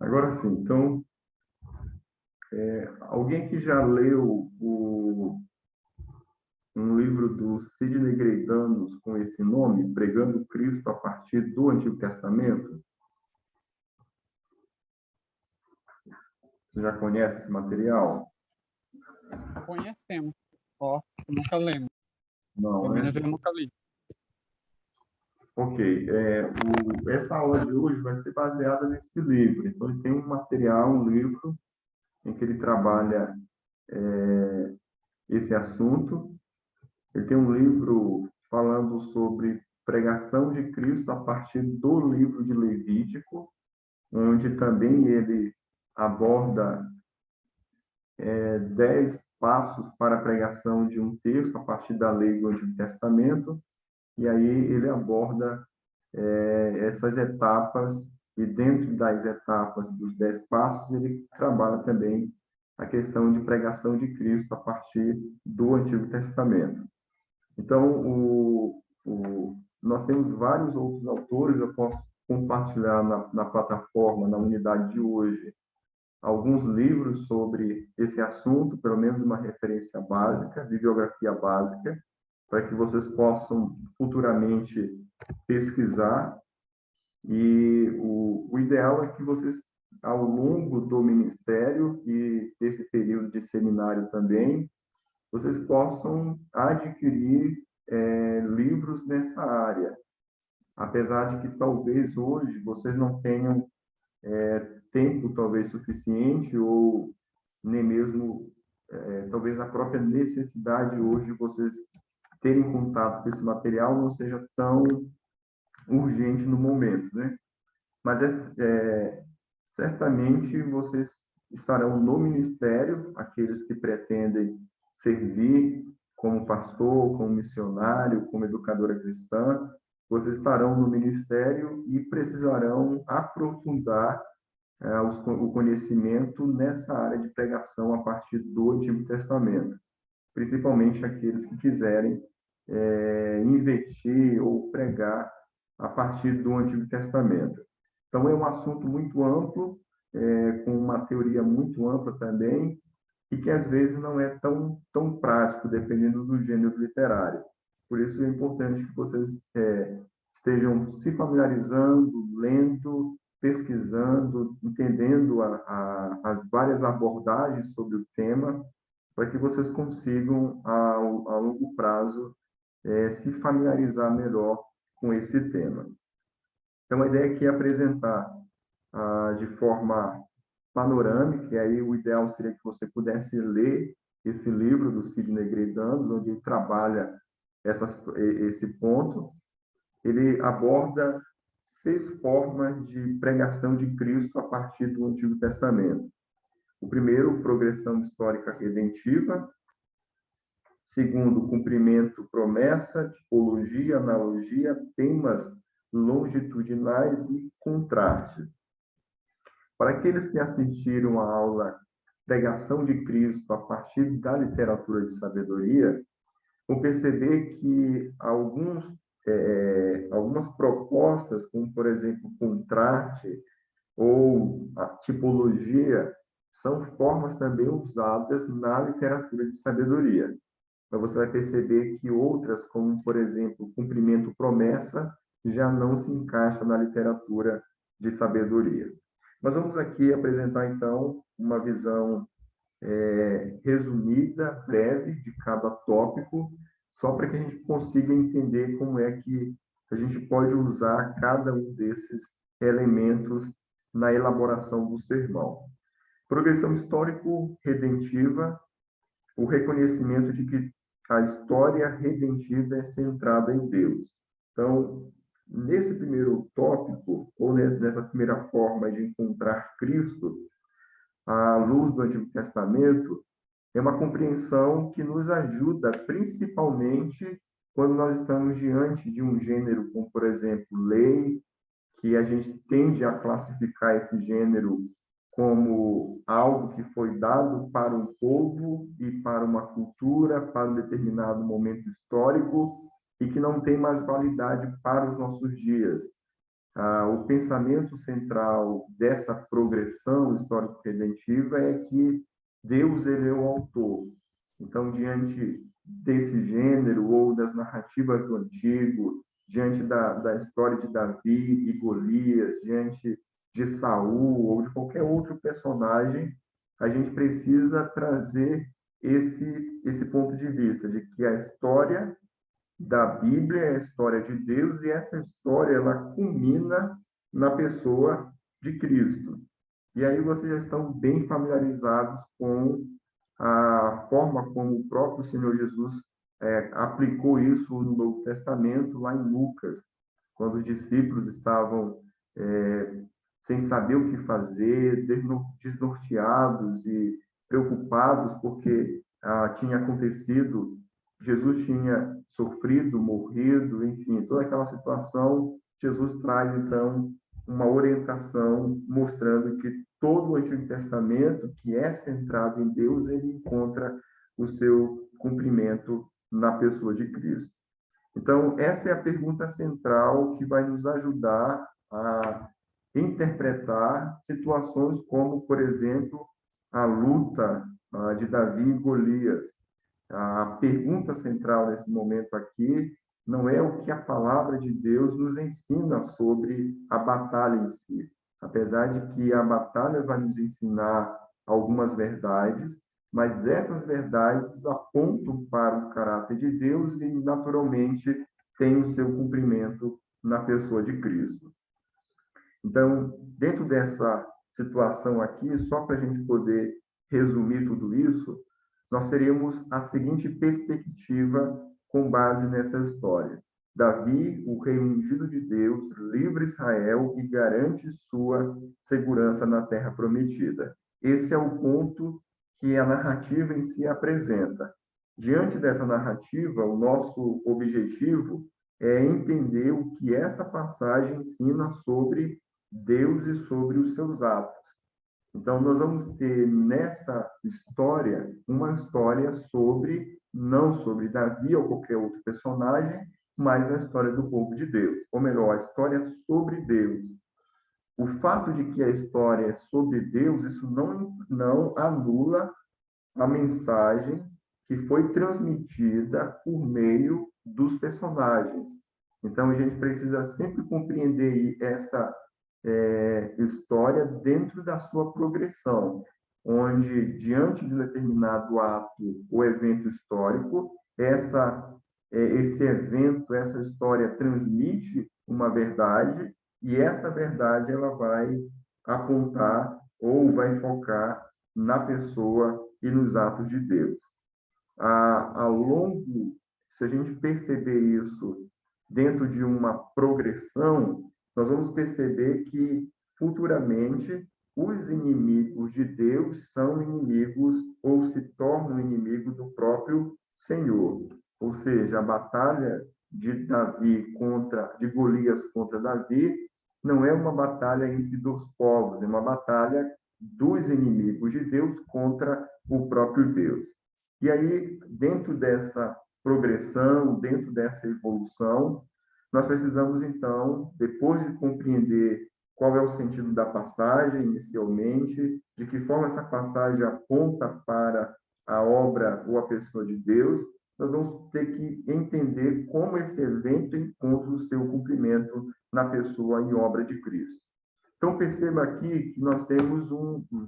Agora sim, então, alguém que já leu um livro do Sidney Greidanos com esse nome, Pregando Cristo a partir do Antigo Testamento? Você já conhece esse material? Conhecemos. Ó, nunca lemos. Não, Pelo né? menos eu nunca li. Ok. Essa aula de hoje vai ser baseada nesse livro. Então, ele tem um material, um livro, em que ele trabalha esse assunto. Ele tem um livro falando sobre pregação de Cristo a partir do livro de Levítico, onde também ele aborda 10 passos para a pregação de um texto a partir da lei do Antigo Testamento, e aí ele aborda essas etapas, e dentro das etapas dos 10 passos, ele trabalha também a questão de pregação de Cristo a partir do Antigo Testamento. Então, nós temos vários outros autores, eu posso compartilhar na plataforma, na unidade de hoje, alguns livros sobre esse assunto, pelo menos uma referência básica, bibliografia básica, para que vocês possam futuramente pesquisar. E o ideal é que vocês, ao longo do ministério e desse período de seminário também, vocês possam adquirir livros nessa área. Apesar de que talvez hoje vocês não tenham tempo talvez suficiente ou nem mesmo talvez a própria necessidade hoje de vocês terem contato com esse material não seja tão urgente no momento, né? Mas certamente vocês estarão no ministério, aqueles que pretendem servir como pastor, como missionário, como educadora cristã, vocês estarão no ministério e precisarão aprofundar o conhecimento nessa área de pregação a partir do Antigo Testamento, principalmente aqueles que quiserem investir ou pregar a partir do Antigo Testamento. Então, é um assunto muito amplo, com uma teoria muito ampla também, e que às vezes não é tão prático, dependendo do gênero literário. Por isso é importante que vocês estejam se familiarizando, lendo, pesquisando, entendendo as várias abordagens sobre o tema, para que vocês consigam, a longo prazo, se familiarizar melhor com esse tema. Então, a ideia aqui é apresentar de forma panorâmica, e aí o ideal seria que você pudesse ler esse livro do Sidney Greidanos, onde ele trabalha esse ponto. Ele aborda 6 formas de pregação de Cristo a partir do Antigo Testamento. O primeiro, progressão histórica redentiva. Segundo, cumprimento, promessa, tipologia, analogia, temas longitudinais e contraste. Para aqueles que assistiram à aula Pregação de Cristo a partir da literatura de sabedoria, vão perceber que algumas propostas, como, por exemplo, contraste ou a tipologia, são formas também usadas na literatura de sabedoria. Mas você vai perceber que outras, como, por exemplo, cumprimento-promessa, já não se encaixam na literatura de sabedoria. Nós vamos aqui apresentar, então, uma visão resumida, breve, de cada tópico, só para que a gente consiga entender como é que a gente pode usar cada um desses elementos na elaboração do sermão. Progressão histórico-redentiva, o reconhecimento de que a história redentiva é centrada em Deus. Então, nesse primeiro tópico, ou nessa primeira forma de encontrar Cristo, à luz do Antigo Testamento, é uma compreensão que nos ajuda, principalmente quando nós estamos diante de um gênero como, por exemplo, lei, que a gente tende a classificar esse gênero como algo que foi dado para um povo e para uma cultura, para um determinado momento histórico, e que não tem mais validade para os nossos dias. O pensamento central dessa progressão histórico-redentiva é que Deus ele é o autor. Então, diante desse gênero ou das narrativas do Antigo, diante da história de Davi e Golias, diante de Saul ou de qualquer outro personagem, a gente precisa trazer esse ponto de vista de que a história da Bíblia é a história de Deus e essa história ela culmina na pessoa de Cristo. E aí vocês já estão bem familiarizados com a forma como o próprio Senhor Jesus aplicou isso no Novo Testamento, lá em Lucas, quando os discípulos estavam sem saber o que fazer, desnorteados e preocupados porque tinha acontecido, Jesus tinha sofrido, morrido, enfim, toda aquela situação, Jesus traz, então, uma orientação mostrando que todo o Antigo Testamento, que é centrado em Deus, ele encontra o seu cumprimento na pessoa de Cristo. Então, essa é a pergunta central que vai nos ajudar a interpretar situações como, por exemplo, a luta de Davi e Golias. A pergunta central nesse momento aqui não é o que a palavra de Deus nos ensina sobre a batalha em si. Apesar de que a batalha vai nos ensinar algumas verdades, mas essas verdades apontam para o caráter de Deus e, naturalmente, têm o seu cumprimento na pessoa de Cristo. Então, dentro dessa situação aqui, só para a gente poder resumir tudo isso, nós teríamos a seguinte perspectiva com base nessa história. Davi, o rei ungido de Deus, livra Israel e garante sua segurança na terra prometida. Esse é o ponto que a narrativa em si apresenta. Diante dessa narrativa, o nosso objetivo é entender o que essa passagem ensina sobre Deus e sobre os seus atos. Então, nós vamos ter nessa história uma história não sobre Davi ou qualquer outro personagem, mas a história do povo de Deus. Ou melhor, a história sobre Deus. O fato de que a história é sobre Deus, isso não anula a mensagem que foi transmitida por meio dos personagens. Então, a gente precisa sempre compreender essa história dentro da sua progressão, onde, diante de um determinado ato ou evento histórico, esse evento, essa história transmite uma verdade e essa verdade ela vai apontar ou vai focar na pessoa e nos atos de Deus. Ao longo, se a gente perceber isso dentro de uma progressão, nós vamos perceber que, futuramente, os inimigos de Deus são inimigos ou se tornam inimigos do próprio Senhor. Ou seja, a batalha de Golias contra Davi não é uma batalha entre dois povos, é uma batalha dos inimigos de Deus contra o próprio Deus. E aí, dentro dessa progressão, dentro dessa evolução, nós precisamos, então, depois de compreender qual é o sentido da passagem inicialmente, de que forma essa passagem aponta para a obra ou a pessoa de Deus, nós vamos ter que entender como esse evento encontra o seu cumprimento na pessoa e obra de Cristo. Então, perceba aqui que nós temos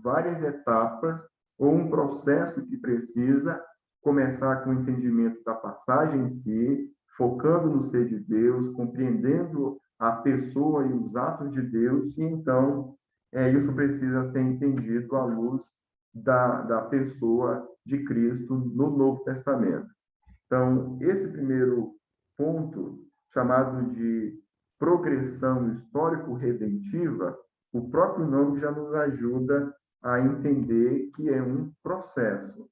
várias etapas ou um processo que precisa começar com o entendimento da passagem em si, focando no ser de Deus, compreendendo a pessoa e os atos de Deus, e então isso precisa ser entendido à luz da pessoa de Cristo no Novo Testamento. Então, esse primeiro ponto, chamado de progressão histórico-redentiva, o próprio nome já nos ajuda a entender que é um processo,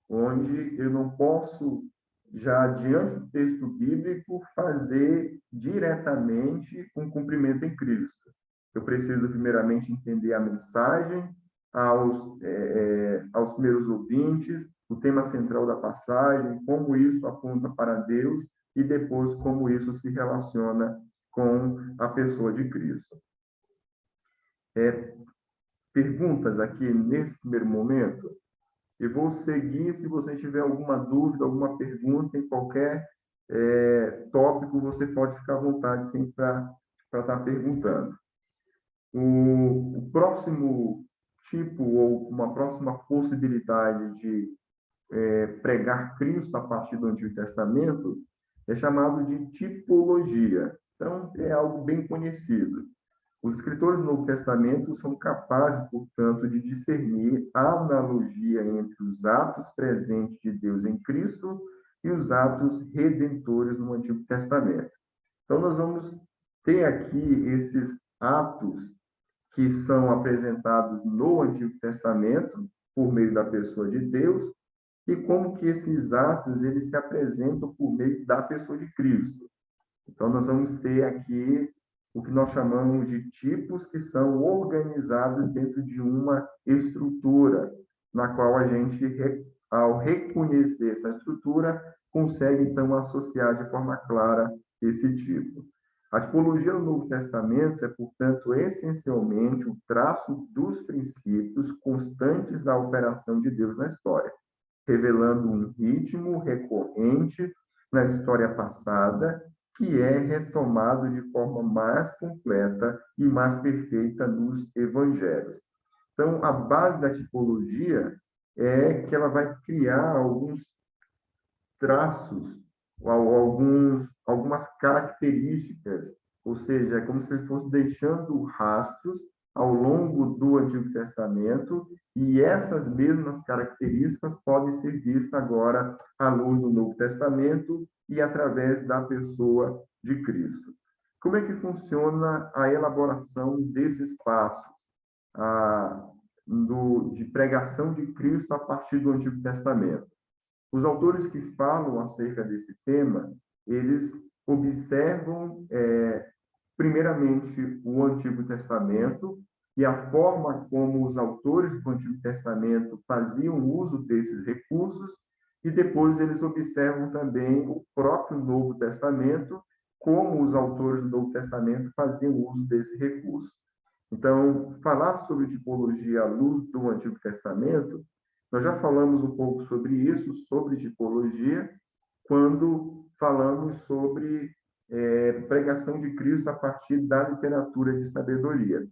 onde eu não posso, já diante do texto bíblico, fazer diretamente um cumprimento em Cristo. Eu preciso, primeiramente, entender a mensagem aos primeiros ouvintes, o tema central da passagem, como isso aponta para Deus e depois como isso se relaciona com a pessoa de Cristo. Perguntas aqui nesse primeiro momento? E vou seguir, se você tiver alguma dúvida, alguma pergunta em qualquer tópico, você pode ficar à vontade sempre para estar perguntando. O próximo tipo, ou uma próxima possibilidade de pregar Cristo a partir do Antigo Testamento é chamado de tipologia. Então, é algo bem conhecido. Os escritores do Novo Testamento são capazes, portanto, de discernir a analogia entre os atos presentes de Deus em Cristo e os atos redentores no Antigo Testamento. Então, nós vamos ter aqui esses atos que são apresentados no Antigo Testamento por meio da pessoa de Deus e como que esses atos eles se apresentam por meio da pessoa de Cristo. Então, nós vamos ter aqui o que nós chamamos de tipos que são organizados dentro de uma estrutura, na qual a gente, ao reconhecer essa estrutura, consegue, então, associar de forma clara esse tipo. A tipologia do Novo Testamento é, portanto, essencialmente o traço dos princípios constantes da operação de Deus na história, revelando um ritmo recorrente na história passada, que é retomado de forma mais completa e mais perfeita nos evangelhos. Então, a base da tipologia é que ela vai criar alguns traços, algumas características, ou seja, é como se ele fosse deixando rastros ao longo do Antigo Testamento, e essas mesmas características podem ser vistas agora à luz do Novo Testamento e através da pessoa de Cristo. Como é que funciona a elaboração desses passos de pregação de Cristo a partir do Antigo Testamento? Os autores que falam acerca desse tema, eles observam, primeiramente, o Antigo Testamento e a forma como os autores do Antigo Testamento faziam uso desses recursos, e depois eles observam também o próprio Novo Testamento, como os autores do Novo Testamento faziam uso desse recurso. Então, falar sobre tipologia à luz do Antigo Testamento, nós já falamos um pouco sobre isso, sobre tipologia, quando falamos sobre pregação de Cristo a partir da literatura de sabedoria.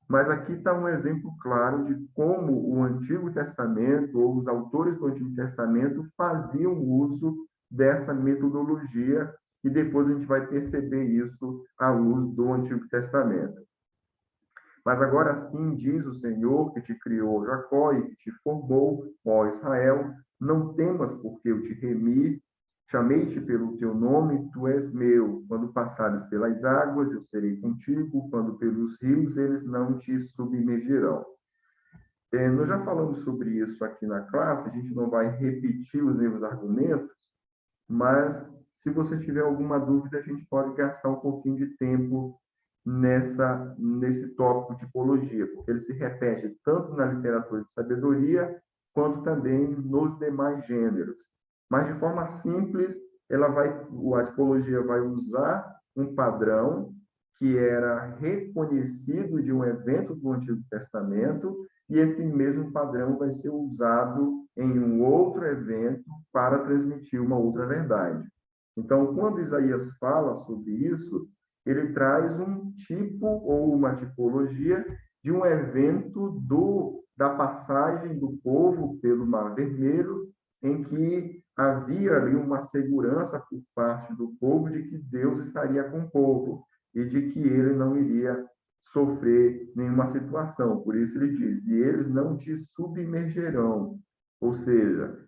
Mas aqui está um exemplo claro de como o Antigo Testamento, ou os autores do Antigo Testamento, faziam uso dessa metodologia, e depois a gente vai perceber isso à luz do Antigo Testamento. Mas agora sim diz o Senhor que te criou, Jacó, e que te formou, ó Israel, não temas, porque eu te remi, chamei-te pelo teu nome, tu és meu. Quando passares pelas águas, eu serei contigo, quando pelos rios, eles não te submergirão. Nós já falamos sobre isso aqui na classe, a gente não vai repetir os mesmos argumentos, mas se você tiver alguma dúvida, a gente pode gastar um pouquinho de tempo nesse tópico de tipologia, porque ele se repete tanto na literatura de sabedoria, quanto também nos demais gêneros. Mas, de forma simples, a tipologia vai usar um padrão que era reconhecido de um evento do Antigo Testamento, e esse mesmo padrão vai ser usado em um outro evento para transmitir uma outra verdade. Então, quando Isaías fala sobre isso, ele traz um tipo ou uma tipologia de um evento da passagem do povo pelo Mar Vermelho, em que havia ali uma segurança por parte do povo de que Deus estaria com o povo e de que ele não iria sofrer nenhuma situação. Por isso ele diz, e eles não te submergerão. Ou seja,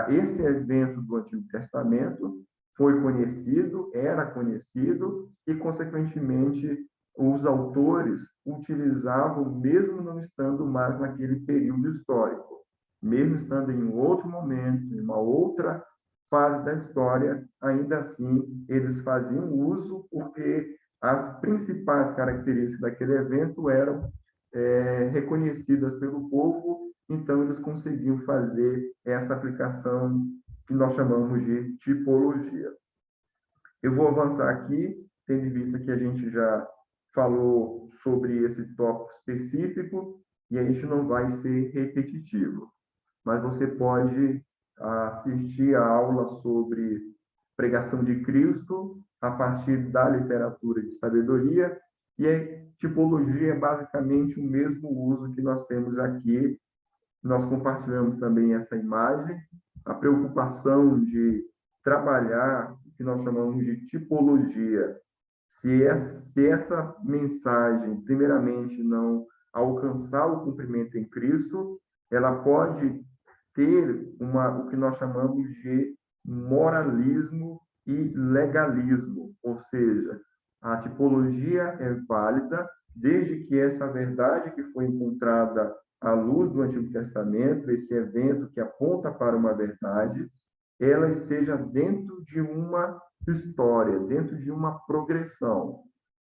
esse evento do Antigo Testamento foi conhecido, era conhecido, e, consequentemente, os autores utilizavam, mesmo não estando mais naquele período histórico, mesmo estando em um outro momento, em uma outra fase da história, ainda assim, eles faziam uso, porque as principais características daquele evento eram reconhecidas pelo povo, então eles conseguiam fazer essa aplicação que nós chamamos de tipologia. Eu vou avançar aqui, tendo em vista que a gente já falou sobre esse tópico específico e a gente não vai ser repetitivo. Mas você pode assistir a aula sobre pregação de Cristo a partir da literatura de sabedoria, e a tipologia é basicamente o mesmo uso que nós temos aqui. Nós compartilhamos também essa imagem, a preocupação de trabalhar o que nós chamamos de tipologia. Se essa mensagem, primeiramente, não alcançar o cumprimento em Cristo, ela pode ter o que nós chamamos de moralismo e legalismo, ou seja, a tipologia é válida desde que essa verdade que foi encontrada à luz do Antigo Testamento, esse evento que aponta para uma verdade, ela esteja dentro de uma história, dentro de uma progressão.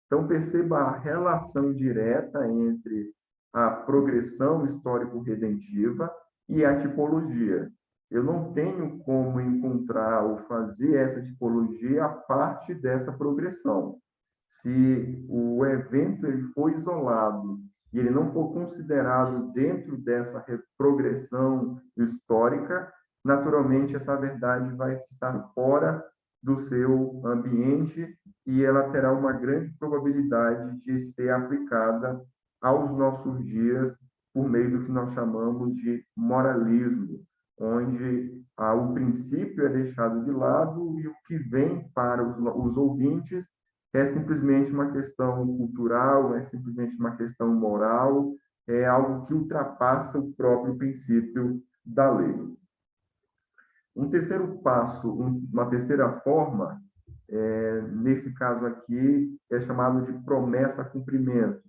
Então, perceba a relação direta entre a progressão histórico-redentiva e a tipologia. Eu não tenho como encontrar ou fazer essa tipologia a parte dessa progressão. Se o evento ele for isolado e ele não for considerado dentro dessa progressão histórica, naturalmente essa verdade vai estar fora do seu ambiente e ela terá uma grande probabilidade de ser aplicada aos nossos dias por meio do que nós chamamos de moralismo, onde o princípio é deixado de lado e o que vem para os ouvintes é simplesmente uma questão cultural, é simplesmente uma questão moral, é algo que ultrapassa o próprio princípio da lei. Um terceiro passo, uma terceira forma, nesse caso aqui, é chamado de promessa-cumprimento.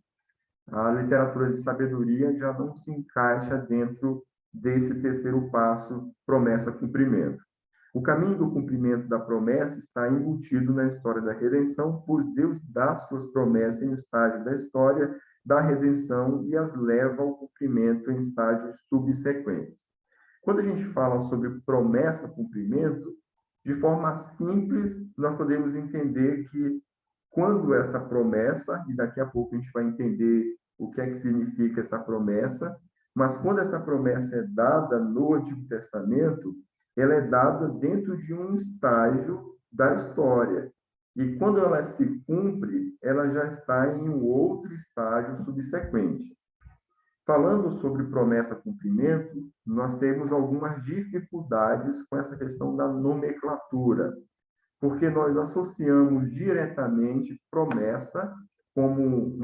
A literatura de sabedoria já não se encaixa dentro desse terceiro passo, promessa-cumprimento. O caminho do cumprimento da promessa está embutido na história da redenção, pois Deus dá suas promessas em estágio da história da redenção e as leva ao cumprimento em estágios subsequentes. Quando a gente fala sobre promessa-cumprimento, de forma simples, nós podemos entender que quando essa promessa, e daqui a pouco a gente vai entender o que é que significa essa promessa, mas quando essa promessa é dada no Antigo Testamento, ela é dada dentro de um estágio da história. E quando ela se cumpre, ela já está em um outro estágio subsequente. Falando sobre promessa-cumprimento, nós temos algumas dificuldades com essa questão da nomenclatura, porque nós associamos diretamente promessa como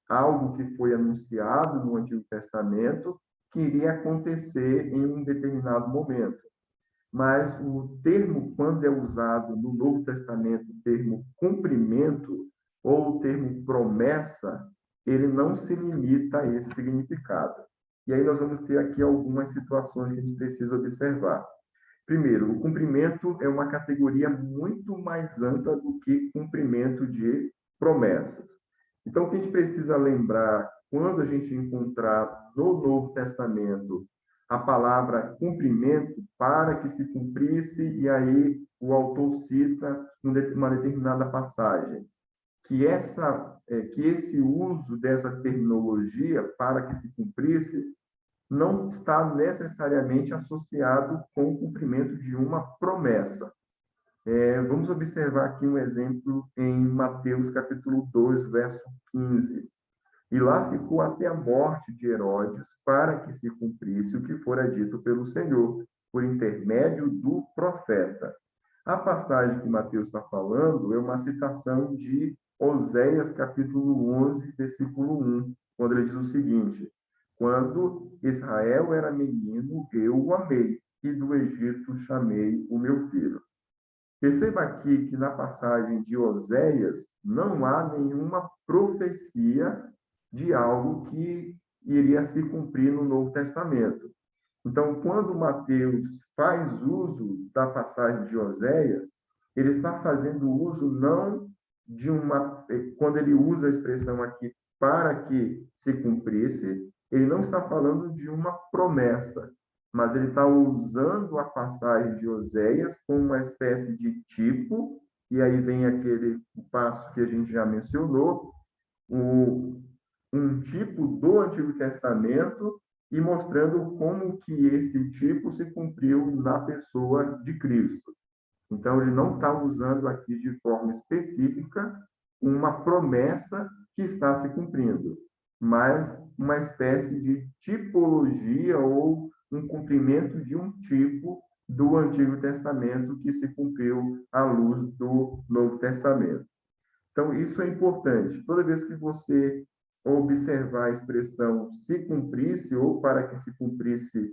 algo que foi anunciado no Antigo Testamento que iria acontecer em um determinado momento. Mas o termo, quando é usado no Novo Testamento, o termo cumprimento ou o termo promessa, ele não se limita a esse significado. E aí nós vamos ter aqui algumas situações que a gente precisa observar. Primeiro, o cumprimento é uma categoria muito mais ampla do que cumprimento de promessas. Então, o que a gente precisa lembrar quando a gente encontrar no Novo Testamento a palavra cumprimento, para que se cumprisse, e aí o autor cita uma determinada passagem, que esse uso dessa terminologia, para que se cumprisse, não está necessariamente associado com o cumprimento de uma promessa. Vamos observar aqui um exemplo em Mateus capítulo 2, verso 15. E lá ficou até a morte de Herodes, para que se cumprisse o que fora dito pelo Senhor, por intermédio do profeta. A passagem que Mateus está falando é uma citação de Oséias, capítulo 11, versículo 1, quando ele diz o seguinte: quando Israel era menino, eu o amei, e do Egito chamei o meu filho. Perceba aqui que na passagem de Oséias não há nenhuma profecia de algo que iria se cumprir no Novo Testamento. Então, quando Mateus faz uso da passagem de Oséias, ele está fazendo uso não de quando ele usa a expressão aqui para que se cumprisse, ele não está falando de uma promessa, mas ele está usando a passagem de Oséias como uma espécie de tipo e aí vem aquele passo que a gente já mencionou, um tipo do Antigo Testamento e mostrando como que esse tipo se cumpriu na pessoa de Cristo. Então, ele não está usando aqui de forma específica uma promessa que está se cumprindo, mas uma espécie de tipologia ou um cumprimento de um tipo do Antigo Testamento que se cumpriu à luz do Novo Testamento. Então, isso é importante. Toda vez que você observar a expressão se cumprisse ou para que se cumprisse,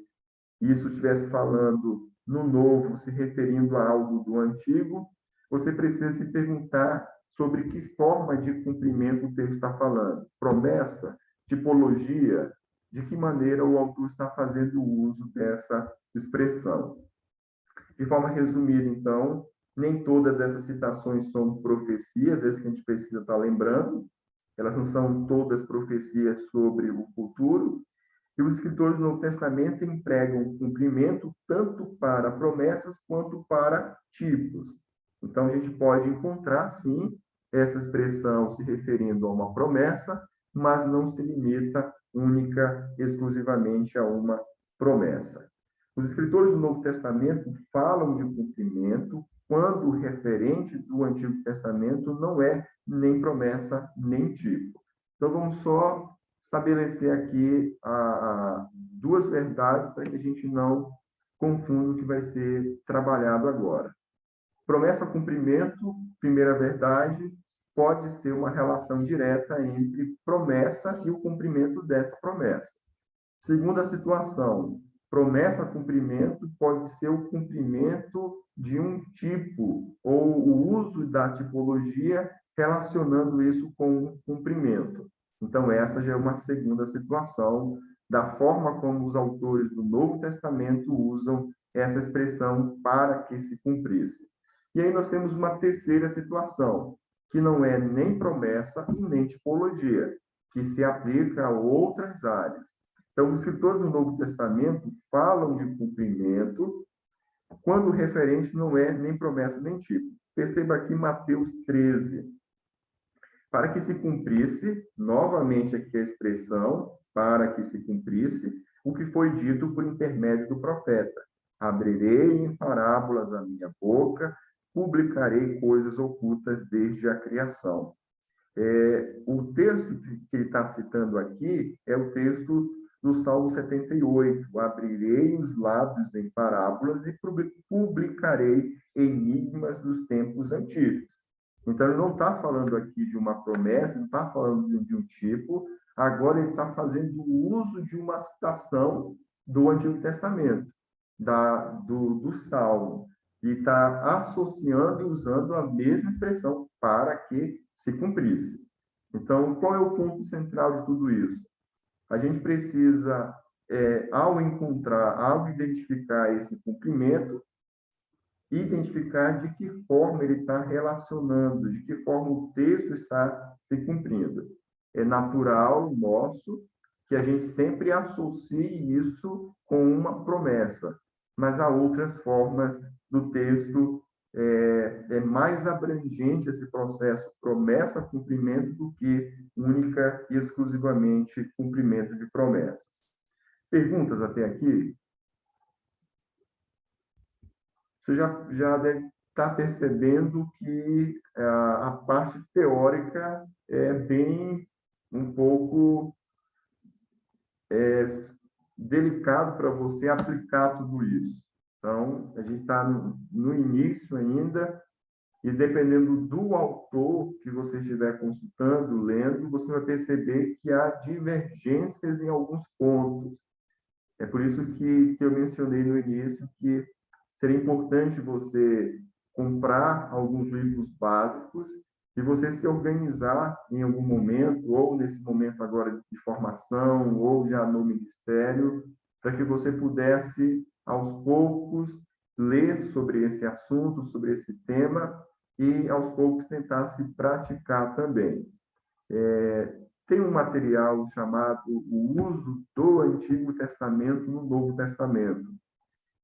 isso estivesse falando no novo, se referindo a algo do antigo, você precisa se perguntar sobre que forma de cumprimento o texto está falando. Promessa, tipologia, de que maneira o autor está fazendo uso dessa expressão. De forma resumida, então, nem todas essas citações são profecias, esse que a gente precisa estar lembrando, elas não são todas profecias sobre o futuro, e os escritores do Novo Testamento empregam cumprimento tanto para promessas quanto para tipos. Então, a gente pode encontrar, sim, essa expressão se referindo a uma promessa, mas não se limita única, exclusivamente a uma promessa. Os escritores do Novo Testamento falam de cumprimento quando o referente do Antigo Testamento não é nem promessa, nem tipo. Então, vamos só estabelecer aqui duas verdades para que a gente não confunda o que vai ser trabalhado agora. Promessa cumprimento, primeira verdade, pode ser uma relação direta entre promessa e o cumprimento dessa promessa. Segunda situação, promessa cumprimento pode ser o cumprimento de um tipo ou o uso da tipologia relacionando isso com o cumprimento. Então, essa já é uma segunda situação da forma como os autores do Novo Testamento usam essa expressão para que se cumprisse. E aí nós temos uma terceira situação, que não é nem promessa e nem tipologia, que se aplica a outras áreas. Então, os escritores do Novo Testamento falam de cumprimento quando o referente não é nem promessa nem tipo. Perceba aqui Mateus 13. Para que se cumprisse, novamente aqui a expressão, para que se cumprisse, o que foi dito por intermédio do profeta. Abrirei em parábolas a minha boca, publicarei coisas ocultas desde a criação. O texto que ele está citando aqui é o texto do Salmo 78. Abrirei os lábios em parábolas e publicarei enigmas dos tempos antigos. Então, ele não está falando aqui de uma promessa, não está falando de um tipo, agora ele está fazendo uso de uma citação do Antigo Testamento, do Salmo, e está associando e usando a mesma expressão para que se cumprisse. Então, qual é o ponto central de tudo isso? A gente precisa, ao identificar esse cumprimento, identificar de que forma ele está relacionando, de que forma o texto está se cumprindo. É natural nosso que a gente sempre associe isso com uma promessa, mas há outras formas do texto, é mais abrangente esse processo promessa-cumprimento do que única e exclusivamente cumprimento de promessas. Perguntas até aqui? Você já deve estar percebendo que a parte teórica é bem um pouco delicado para você aplicar tudo isso. Então, a gente está no início ainda, e dependendo do autor que você estiver consultando, lendo, você vai perceber que há divergências em alguns pontos. É por isso que eu mencionei no início que seria importante você comprar alguns livros básicos e você se organizar em algum momento, ou nesse momento agora de formação, ou já no ministério, para que você pudesse, aos poucos, ler sobre esse assunto, sobre esse tema, e aos poucos tentasse praticar também. Tem um material chamado O Uso do Antigo Testamento no Novo Testamento.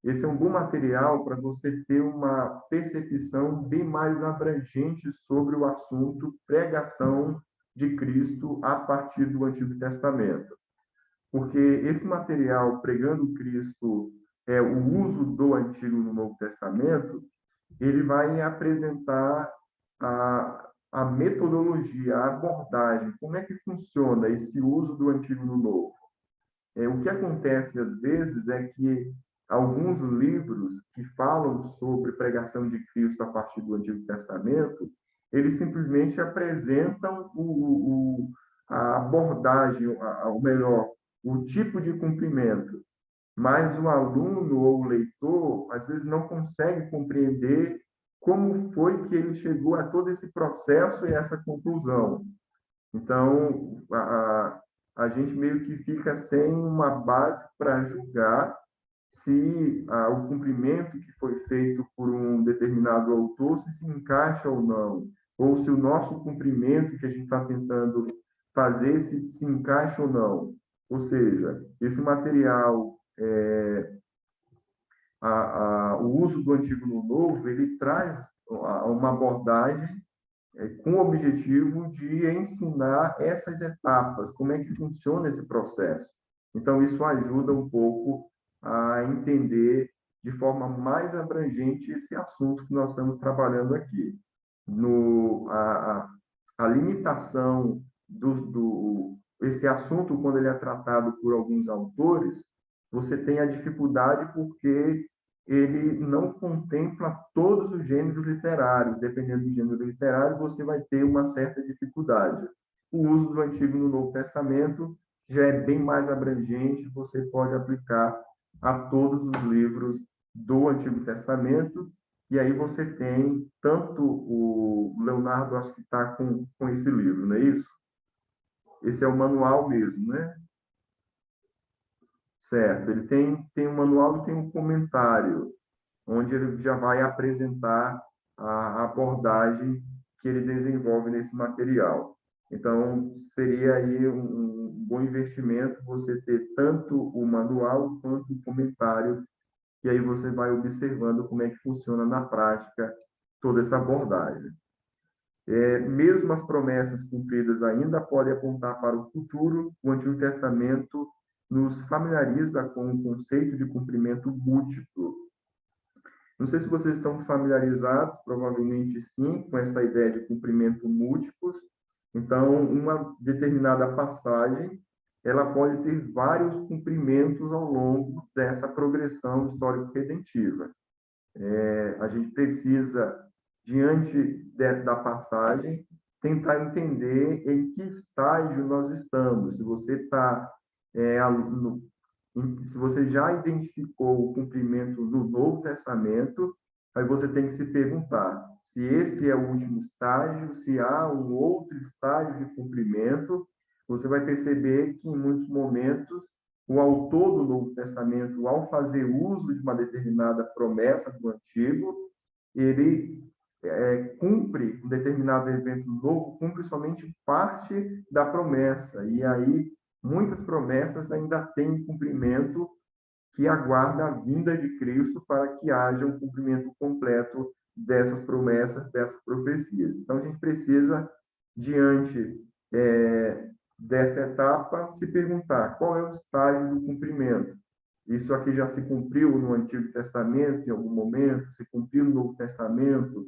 esse é um bom material para você ter uma percepção bem mais abrangente sobre o assunto pregação de Cristo a partir do Antigo Testamento. Porque esse material, Pregando Cristo, o uso do Antigo no Novo Testamento, ele vai apresentar a metodologia, a abordagem, como é que funciona esse uso do Antigo no Novo. O que acontece, às vezes, é que alguns livros que falam sobre pregação de Cristo a partir do Antigo Testamento, eles simplesmente apresentam a abordagem, ou melhor, o tipo de cumprimento, mas o aluno ou o leitor, às vezes, não consegue compreender como foi que ele chegou a todo esse processo e essa conclusão. Então, a gente meio que fica sem uma base para julgar se o cumprimento que foi feito por um determinado autor se encaixa ou não, ou se o nosso cumprimento que a gente está tentando fazer se encaixa ou não. Ou seja, esse material, o uso do antigo no novo, ele traz uma abordagem com o objetivo de ensinar essas etapas, como é que funciona esse processo. Então, isso ajuda um pouco a entender de forma mais abrangente esse assunto que nós estamos trabalhando aqui. A limitação esse assunto, quando ele é tratado por alguns autores, você tem a dificuldade porque ele não contempla todos os gêneros literários. Dependendo do gênero literário, você vai ter uma certa dificuldade. O uso do Antigo no Novo Testamento já é bem mais abrangente, você pode aplicar a todos os livros do Antigo Testamento, e aí você tem tanto o Leonardo, acho que está com esse livro, não é isso? Esse é o manual mesmo, né? Certo. Ele tem um manual e tem um comentário, onde ele já vai apresentar a abordagem que ele desenvolve nesse material. Então, seria aí um bom investimento você ter tanto o manual quanto o comentário, e aí você vai observando como é que funciona na prática toda essa abordagem. Mesmo as promessas cumpridas ainda podem apontar para o futuro, o Antigo Testamento nos familiariza com o conceito de cumprimento múltiplo. Não sei se vocês estão familiarizados, provavelmente sim, com essa ideia de cumprimento múltiplos. Então, uma determinada passagem, ela pode ter vários cumprimentos ao longo dessa progressão histórico-redentiva. A gente precisa, diante da passagem, tentar entender em que estágio nós estamos. Se você está se você já identificou o cumprimento do Novo Testamento, aí você tem que se perguntar se esse é o último estágio, se há um outro estágio de cumprimento. Você vai perceber que, em muitos momentos, o autor do Novo Testamento, ao fazer uso de uma determinada promessa do Antigo, ele cumpre um determinado evento novo, cumpre somente parte da promessa. E aí, muitas promessas ainda têm cumprimento que aguarda a vinda de Cristo para que haja um cumprimento completo dessas promessas, dessas profecias. Então, a gente precisa, diante dessa etapa, se perguntar qual é o estágio do cumprimento. Isso aqui já se cumpriu no Antigo Testamento, em algum momento, se cumpriu no Novo Testamento.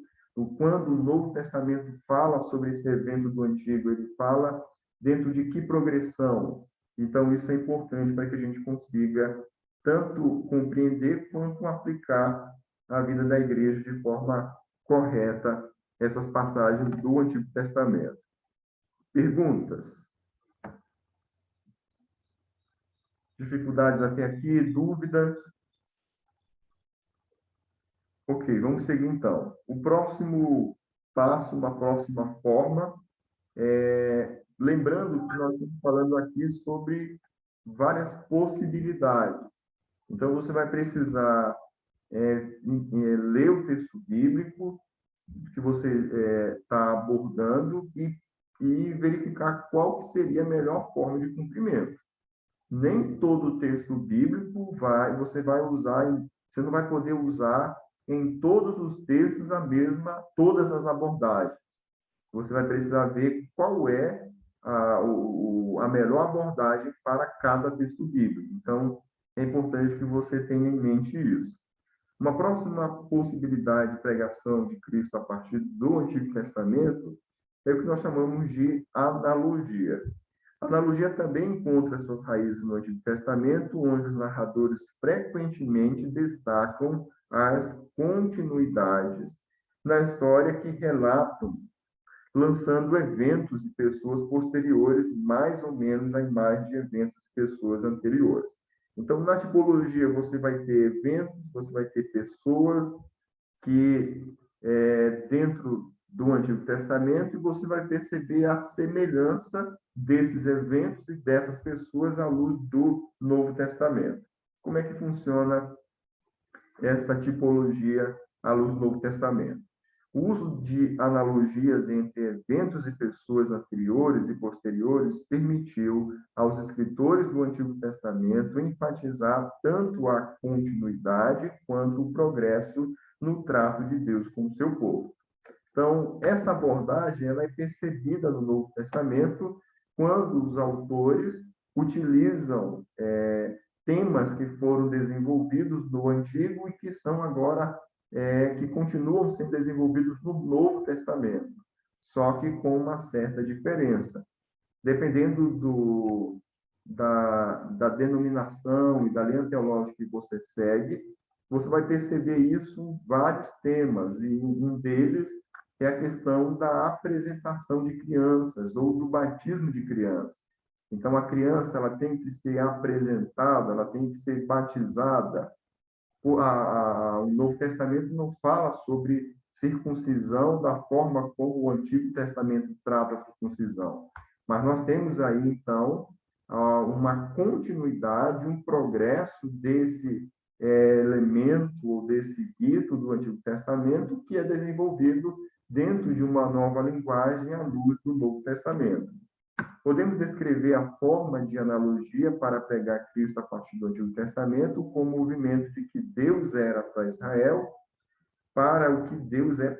Quando o Novo Testamento fala sobre esse evento do Antigo, ele fala dentro de que progressão? Então, isso é importante para que a gente consiga tanto compreender quanto aplicar a vida da igreja de forma correta essas passagens do Antigo Testamento. Perguntas? Dificuldades até aqui? Dúvidas? Ok, vamos seguir então. O próximo passo, uma próxima forma, lembrando que nós estamos falando aqui sobre várias possibilidades. Então, você vai precisar ler o texto bíblico que você está abordando e verificar qual que seria a melhor forma de cumprimento. Nem todo o texto bíblico você vai usar você não vai poder usar em todos os textos todas as abordagens. Você vai precisar ver qual é a melhor abordagem para cada texto bíblico. Então, é importante que você tenha em mente isso. Uma próxima possibilidade de pregação de Cristo a partir do Antigo Testamento é o que nós chamamos de analogia. A analogia também encontra suas raízes no Antigo Testamento, onde os narradores frequentemente destacam as continuidades na história que relatam, lançando eventos e pessoas posteriores mais ou menos à imagem de eventos e pessoas anteriores. Então, na tipologia, você vai ter eventos, você vai ter pessoas que dentro do Antigo Testamento, e você vai perceber a semelhança desses eventos e dessas pessoas à luz do Novo Testamento. Como é que funciona essa tipologia à luz do Novo Testamento? O uso de analogias entre eventos e pessoas anteriores e posteriores permitiu aos escritores do Antigo Testamento enfatizar tanto a continuidade quanto o progresso no trato de Deus com o seu povo. Então, essa abordagem ela é percebida no Novo Testamento quando os autores utilizam temas que foram desenvolvidos no Antigo e que são agora que continuam sendo desenvolvidos no Novo Testamento, só que com uma certa diferença. Dependendo da denominação e da linha teológica que você segue, você vai perceber isso em vários temas, e um deles é a questão da apresentação de crianças ou do batismo de crianças. Então, a criança ela tem que ser apresentada, ela tem que ser batizada. O Novo Testamento não fala sobre circuncisão da forma como o Antigo Testamento trata a circuncisão. Mas nós temos aí, então, uma continuidade, um progresso desse elemento ou desse rito do Antigo Testamento que é desenvolvido dentro de uma nova linguagem à luz do Novo Testamento. Podemos descrever a forma de analogia para pregar Cristo a partir do Antigo Testamento como o movimento de que Deus era para Israel, para o que Deus é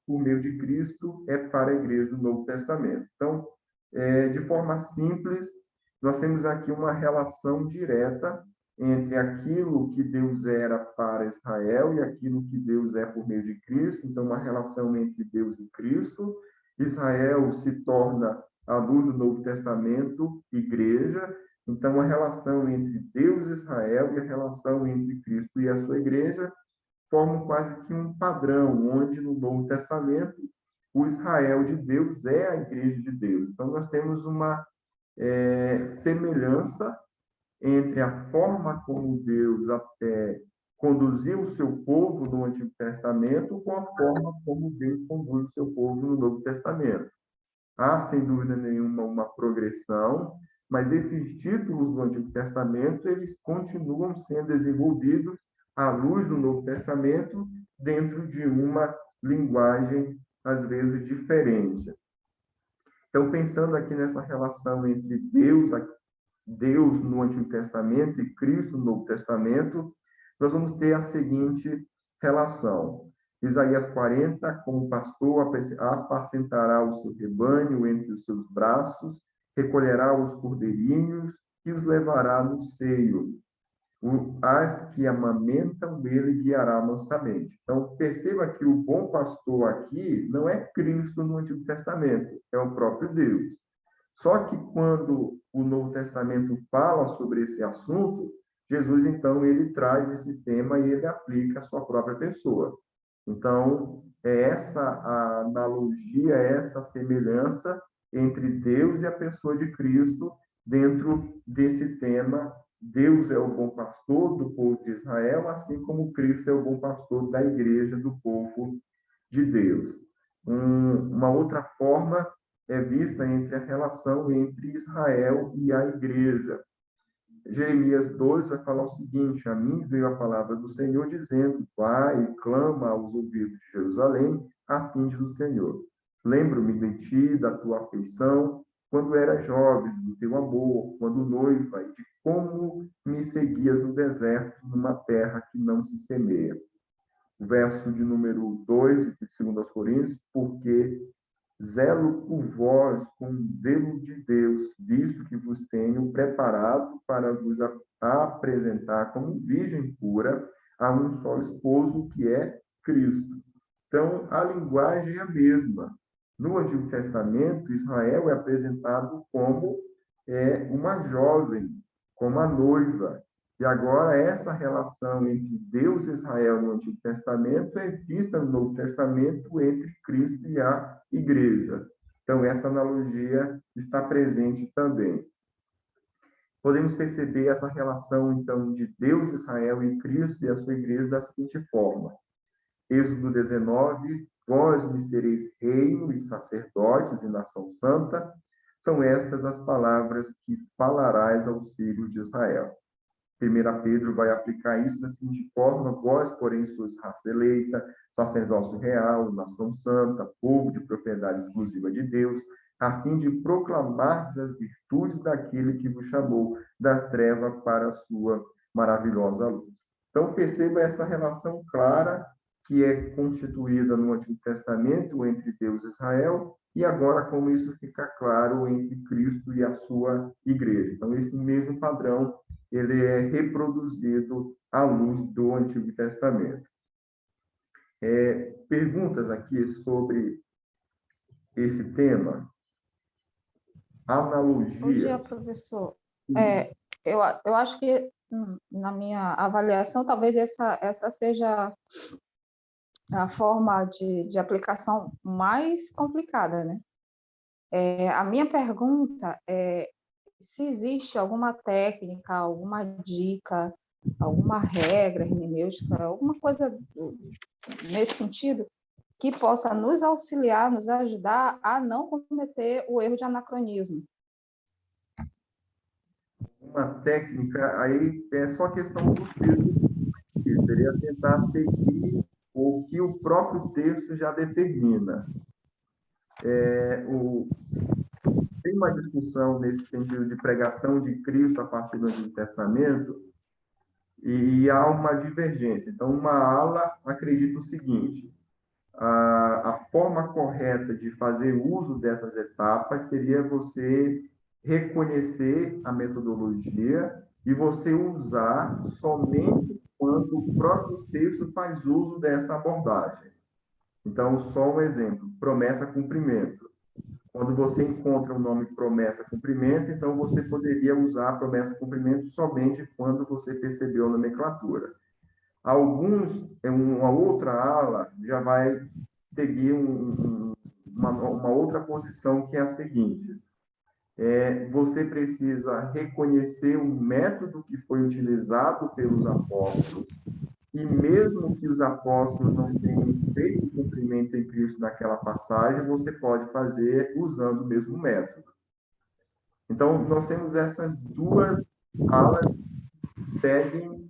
por meio de Cristo, é para a igreja do Novo Testamento. Então, de forma simples, nós temos aqui uma relação direta entre aquilo que Deus era para Israel e aquilo que Deus é por meio de Cristo. Então, uma relação entre Deus e Cristo. Israel se torna, à luz do Novo Testamento, igreja. Então, a relação entre Deus e Israel e a relação entre Cristo e a sua igreja formam quase que um padrão, onde no Novo Testamento o Israel de Deus é a igreja de Deus. Então, nós temos uma semelhança entre a forma como Deus conduziu o seu povo no Antigo Testamento com a forma como Deus conduz o seu povo no Novo Testamento. Há, sem dúvida nenhuma, uma progressão, mas esses títulos do Antigo Testamento, eles continuam sendo desenvolvidos à luz do Novo Testamento, dentro de uma linguagem, às vezes, diferente. Então, pensando aqui nessa relação entre Deus no Antigo Testamento e Cristo no Novo Testamento, nós vamos ter a seguinte relação. Isaías 40, como pastor, apacentará o seu rebanho entre os seus braços, recolherá os cordeirinhos e os levará no seio. As que amamentam, ele guiará mansamente. Então, perceba que o bom pastor aqui não é Cristo no Antigo Testamento, é o próprio Deus. Só que quando o Novo Testamento fala sobre esse assunto, Jesus, então, ele traz esse tema e ele aplica a sua própria pessoa. Então, é essa a analogia, essa semelhança entre Deus e a pessoa de Cristo dentro desse tema. Deus é o bom pastor do povo de Israel, assim como Cristo é o bom pastor da igreja do povo de Deus. Uma outra forma é vista entre a relação entre Israel e a igreja. Jeremias 2 vai falar o seguinte: a mim veio a palavra do Senhor dizendo, vai e clama aos ouvidos de Jerusalém, assim diz o Senhor. Lembro-me de ti, da tua afeição, quando era jovem, do teu amor, quando noiva, e de como me seguias no deserto, numa terra que não se semeia. O verso de número 2, de 2 Coríntios, porque zelo por vós com zelo de Deus, visto que vos tenho preparado para vos apresentar como virgem pura a um só esposo, que é Cristo. Então, a linguagem é a mesma. No Antigo Testamento, Israel é apresentado como uma jovem, como a noiva. E agora, essa relação entre Deus e Israel no Antigo Testamento é vista no Novo Testamento entre Cristo e a Igreja. Então, essa analogia está presente também. Podemos perceber essa relação, então, de Deus, Israel e Cristo e a sua Igreja da seguinte forma. Êxodo 19, vós me sereis reino e sacerdotes e nação santa, são estas as palavras que falarás aos filhos de Israel. 1 Pedro vai aplicar isso da seguinte forma: vós, porém, sois raça eleita, sacerdócio real, nação santa, povo de propriedade exclusiva de Deus, a fim de proclamar as virtudes daquele que vos chamou das trevas para a sua maravilhosa luz. Então, perceba essa relação clara que é constituída no Antigo Testamento entre Deus e Israel, e agora como isso fica claro entre Cristo e a sua igreja. Então, esse mesmo padrão ele é reproduzido à luz do Antigo Testamento. Perguntas aqui sobre esse tema? Analogia. Bom dia, professor. Eu acho que, na minha avaliação, talvez essa seja a forma de aplicação mais complicada, né? A minha pergunta é se existe alguma técnica, alguma dica, alguma regra hermenêutica, alguma coisa nesse sentido que possa nos auxiliar, nos ajudar a não cometer o erro de anacronismo. Uma técnica, aí é só questão do texto, seria tentar seguir o que o próprio texto já determina. Tem uma discussão nesse sentido de pregação de Cristo a partir do Antigo Testamento, e há uma divergência. Então, uma ala acredita o seguinte: a forma correta de fazer uso dessas etapas seria você reconhecer a metodologia e você usar somente quando o próprio texto faz uso dessa abordagem. Então, só um exemplo: promessa-cumprimento. Quando você encontra o nome promessa-cumprimento, então você poderia usar promessa-cumprimento somente quando você percebeu a nomenclatura. Uma outra ala já vai seguir uma outra posição, que é a seguinte: você precisa reconhecer o método que foi utilizado pelos apóstolos, e mesmo que os apóstolos não tenham feito o cumprimento em Cristo naquela passagem, você pode fazer usando o mesmo método. Então, nós temos essas duas alas que seguem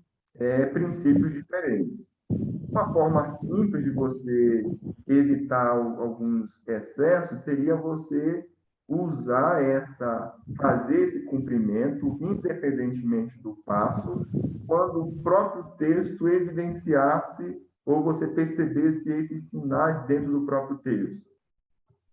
princípios diferentes. Uma forma simples de você evitar alguns excessos seria você fazer esse cumprimento, independentemente do passo, quando o próprio texto evidenciasse ou você percebesse esses sinais dentro do próprio texto.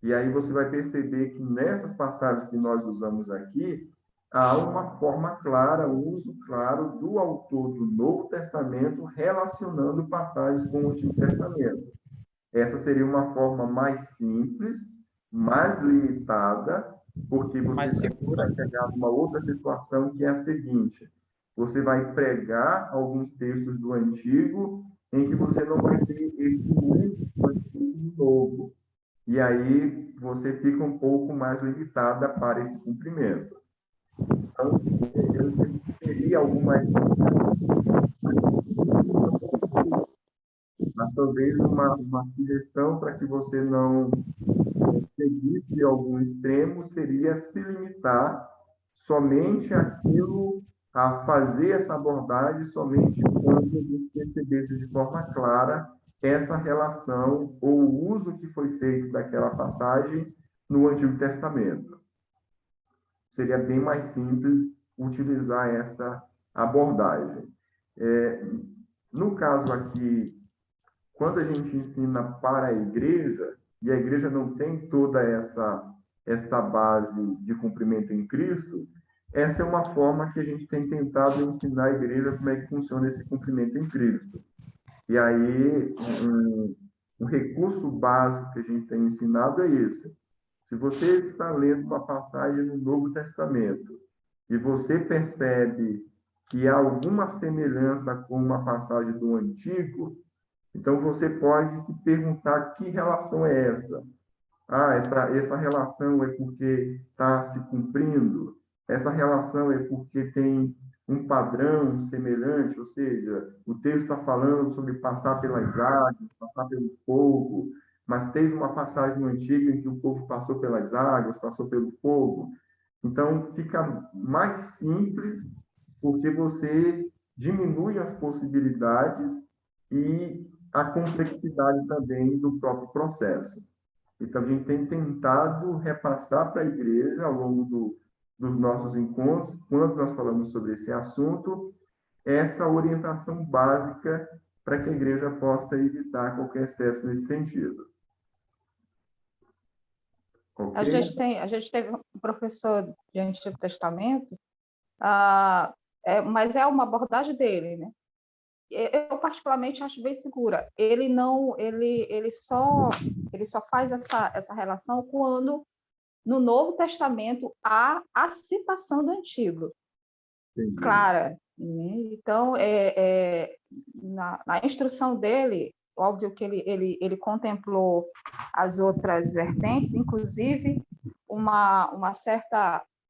E aí você vai perceber que nessas passagens que nós usamos aqui, há uma forma clara, um uso claro do autor do Novo Testamento relacionando passagens com o Antigo Testamento. Essa seria uma forma mais simples, mais limitada, porque você vai pegar uma outra situação, que é a seguinte: você vai pregar alguns textos do Antigo em que você não vai ter esse uso do Antigo no Novo. E aí você fica um pouco mais limitada para esse cumprimento. Então, eu não sei se teria alguma dica, mas talvez uma sugestão para que você não seguisse algum extremo seria se limitar somente a fazer essa abordagem somente quando a gente percebesse de forma clara essa relação ou o uso que foi feito daquela passagem no Antigo Testamento. seria bem mais simples utilizar essa abordagem. No caso aqui, quando a gente ensina para a igreja, e a igreja não tem toda essa base de cumprimento em Cristo, essa é uma forma que a gente tem tentado ensinar a igreja como é que funciona esse cumprimento em Cristo. E aí, um recurso básico que a gente tem ensinado é esse. Se você está lendo uma passagem no Novo Testamento e você percebe que há alguma semelhança com uma passagem do Antigo, então você pode se perguntar que relação é essa? Ah, essa relação é porque está se cumprindo, essa relação é porque tem um padrão semelhante, ou seja, o texto está falando sobre passar pelas águas, passar pelo fogo, mas teve uma passagem no Antigo em que o povo passou pelas águas, passou pelo fogo. Então, fica mais simples porque você diminui as possibilidades e a complexidade também do próprio processo. Então, a gente tem tentado repassar para a igreja, ao longo dos nossos encontros, quando nós falamos sobre esse assunto, essa orientação básica para que a igreja possa evitar qualquer excesso nesse sentido. A Ok? gente teve um professor de Antigo Testamento, mas é uma abordagem dele, né? Eu particularmente acho bem segura. Ele só faz essa relação quando no Novo Testamento há a citação do Antigo, Entendi. clara, né? Então, na instrução dele, óbvio que ele contemplou as outras vertentes, inclusive um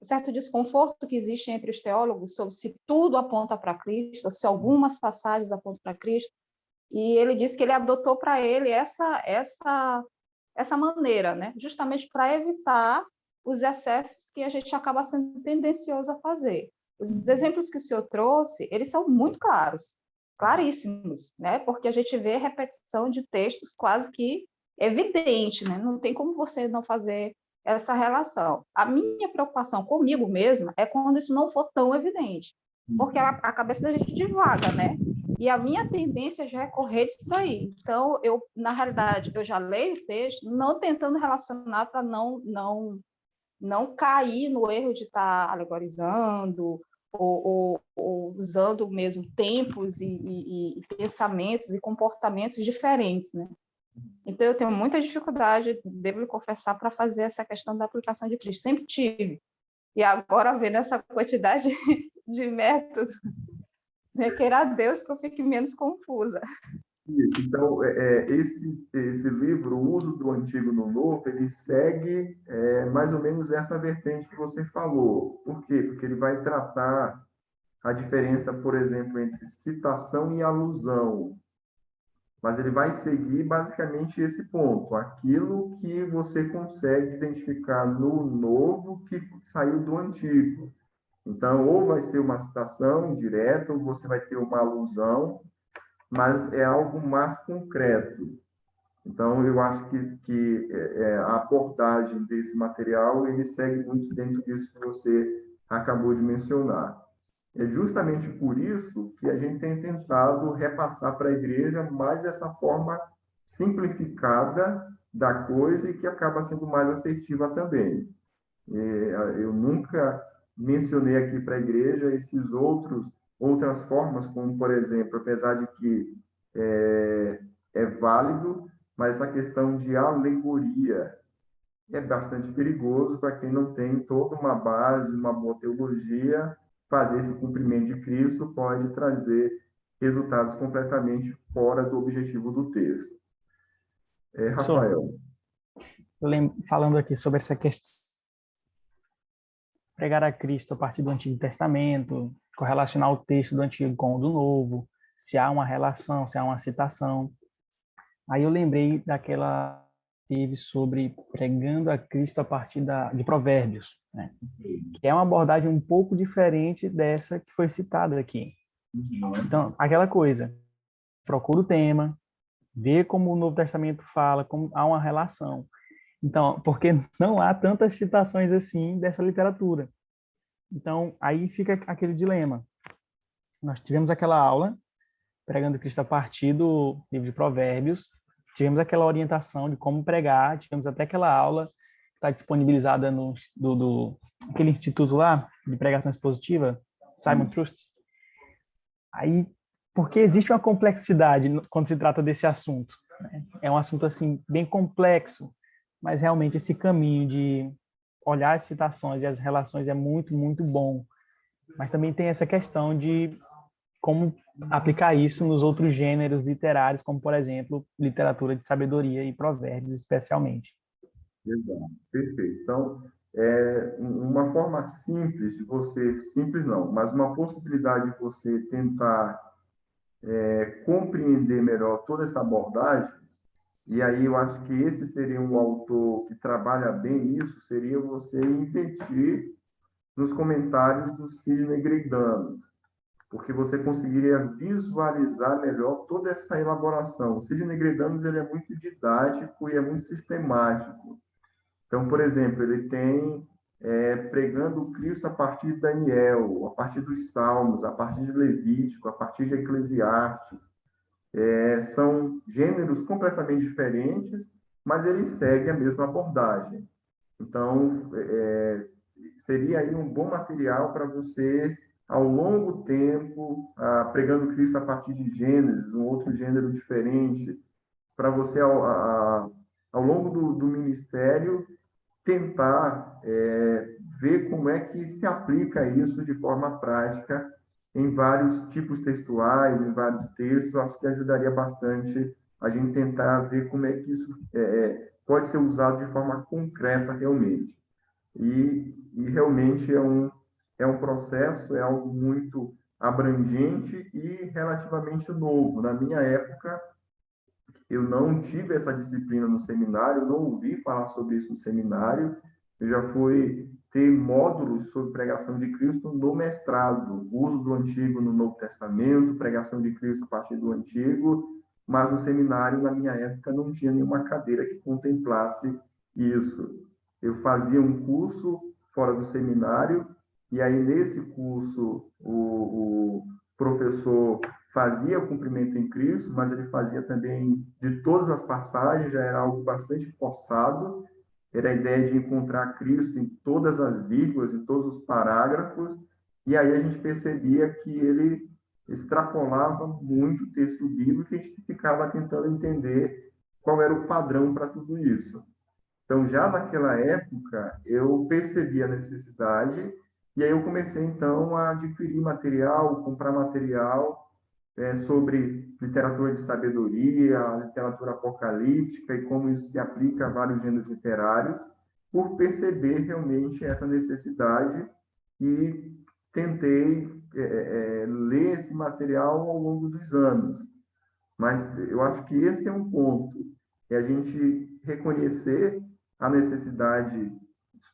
certo desconforto que existe entre os teólogos sobre se tudo aponta para Cristo, ou se algumas passagens apontam para Cristo, e ele disse que ele adotou para ele essa maneira, né? Justamente para evitar os excessos que a gente acaba sendo tendencioso a fazer. Os exemplos que o senhor trouxe, eles são muito claros, claríssimos, né? Porque a gente vê repetição de textos quase que evidente, né? Não tem como você não fazer essa relação. A minha preocupação comigo mesma é quando isso não for tão evidente, porque a cabeça da gente divaga, né? E a minha tendência já é correr disso daí. Então, na realidade, eu já leio o texto não tentando relacionar para não cair no erro de estar alegorizando ou usando mesmo tempos e pensamentos e comportamentos diferentes, né? Então, eu tenho muita dificuldade, devo lhe confessar, para fazer essa questão da aplicação de Cristo. Sempre tive. E agora, vendo essa quantidade de métodos, né, queira Deus que eu fique menos confusa. Isso. Então, esse livro, O Uso do Antigo no Novo, ele segue mais ou menos essa vertente que você falou. Por quê? Porque ele vai tratar a diferença, por exemplo, entre citação e alusão. Mas ele vai seguir basicamente esse ponto, aquilo que você consegue identificar no novo que saiu do antigo. Então, ou vai ser uma citação direta, ou você vai ter uma alusão, mas é algo mais concreto. Então, eu acho que a abordagem desse material, ele segue muito dentro disso que você acabou de mencionar. É justamente por isso que a gente tem tentado repassar para a igreja mais essa forma simplificada da coisa e que acaba sendo mais assertiva também. Eu nunca mencionei aqui para a igreja outras formas, como, por exemplo, apesar de que é válido, mas essa questão de alegoria é bastante perigoso para quem não tem toda uma base, uma boa teologia. Fazer esse cumprimento de Cristo pode trazer resultados completamente fora do objetivo do texto. Rafael. Falando aqui sobre essa questão, pregar a Cristo a partir do Antigo Testamento, correlacionar o texto do Antigo com o do Novo, se há uma relação, se há uma citação. Aí eu lembrei daquela que teve sobre pregando a Cristo a partir de Provérbios, né? Que é uma abordagem um pouco diferente dessa que foi citada aqui. Então, aquela coisa, procura o tema, vê como o Novo Testamento fala, como há uma relação. Então, porque não há tantas citações assim dessa literatura. Então, aí fica aquele dilema. Nós tivemos aquela aula, pregando Cristo a partir do livro de Provérbios, tivemos aquela orientação de como pregar, tivemos até aquela aula que está disponibilizada no aquele instituto lá, de pregação expositiva, Simon Trust. Aí, porque existe uma complexidade quando se trata desse assunto, né? É um assunto, assim, bem complexo, mas realmente esse caminho de olhar as citações e as relações é muito, muito bom. Mas também tem essa questão de como aplicar isso nos outros gêneros literários, como, por exemplo, literatura de sabedoria e provérbios, especialmente. Exato, perfeito. Então, uma forma simples de você, simples não, mas uma possibilidade de você tentar compreender melhor toda essa abordagem, e aí eu acho que esse seria um autor que trabalha bem isso, seria você investir nos comentários do Sidney Greidanos, porque você conseguiria visualizar melhor toda essa elaboração. O Sidney Greidanos, ele é muito didático e é muito sistemático. Então, por exemplo, ele tem pregando o Cristo a partir de Daniel, a partir dos Salmos, a partir de Levítico, a partir de Eclesiastes. São gêneros completamente diferentes, mas ele segue a mesma abordagem. Então, seria aí um bom material para você, ao longo tempo, pregando Cristo a partir de Gênesis, um outro gênero diferente, para você, ao longo do ministério, tentar ver como é que se aplica isso de forma prática em vários tipos textuais, em vários textos. Acho que ajudaria bastante a gente tentar ver como é que isso pode ser usado de forma concreta realmente. E realmente é um processo, é algo muito abrangente e relativamente novo. Na minha época, eu não tive essa disciplina no seminário, não ouvi falar sobre isso no seminário. Eu já fui ter módulos sobre pregação de Cristo no mestrado, uso do Antigo no Novo Testamento, pregação de Cristo a partir do Antigo, mas no seminário, na minha época, não tinha nenhuma cadeira que contemplasse isso. Eu fazia um curso fora do seminário, e aí nesse curso o professor fazia o cumprimento em Cristo, mas ele fazia também de todas as passagens, já era algo bastante forçado, era a ideia de encontrar Cristo em todas as vírgulas, em todos os parágrafos, e aí a gente percebia que ele extrapolava muito o texto bíblico e a gente ficava tentando entender qual era o padrão para tudo isso. Então, já naquela época, eu percebi a necessidade e aí eu comecei, então, a adquirir material, comprar material sobre literatura de sabedoria, literatura apocalíptica e como isso se aplica a vários gêneros literários, por perceber realmente essa necessidade e tentei ler esse material ao longo dos anos. Mas eu acho que esse é um ponto, é a gente reconhecer a necessidade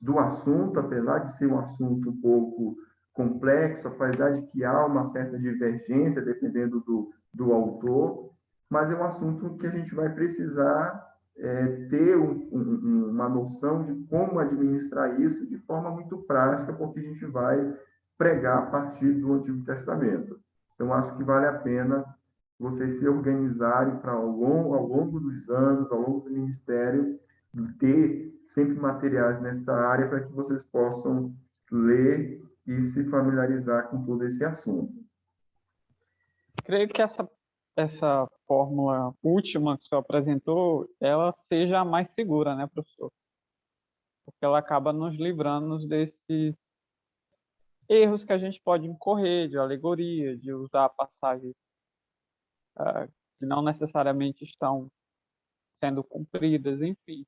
do assunto, apesar de ser um assunto um pouco complexo, apesar de que há uma certa divergência dependendo do autor, mas é um assunto que a gente vai precisar ter uma noção de como administrar isso de forma muito prática, porque a gente vai pregar a partir do Antigo Testamento. Então, acho que vale a pena vocês se organizarem para, ao longo dos anos, ao longo do ministério, ter sempre materiais nessa área para que vocês possam ler e se familiarizar com todo esse assunto. Creio que essa fórmula última que o senhor apresentou, ela seja a mais segura, né, professor? Porque ela acaba nos livrando desses erros que a gente pode incorrer, de alegoria, de usar passagens que não necessariamente estão sendo cumpridas, enfim.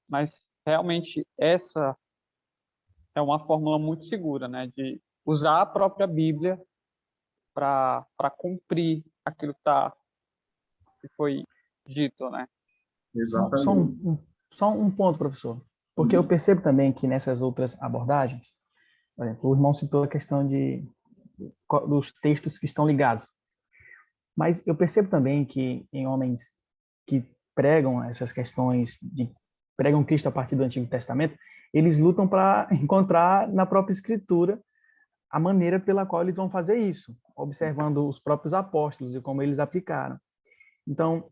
Mas realmente essa é uma fórmula muito segura, né, de usar a própria Bíblia para cumprir aquilo que foi dito, né? Exatamente. Só um ponto, professor. Porque eu percebo também que nessas outras abordagens, por exemplo, o irmão citou a questão dos textos que estão ligados. Mas eu percebo também que em homens que pregam essas questões, pregam Cristo a partir do Antigo Testamento, eles lutam para encontrar na própria Escritura a maneira pela qual eles vão fazer isso, observando os próprios apóstolos e como eles aplicaram. Então,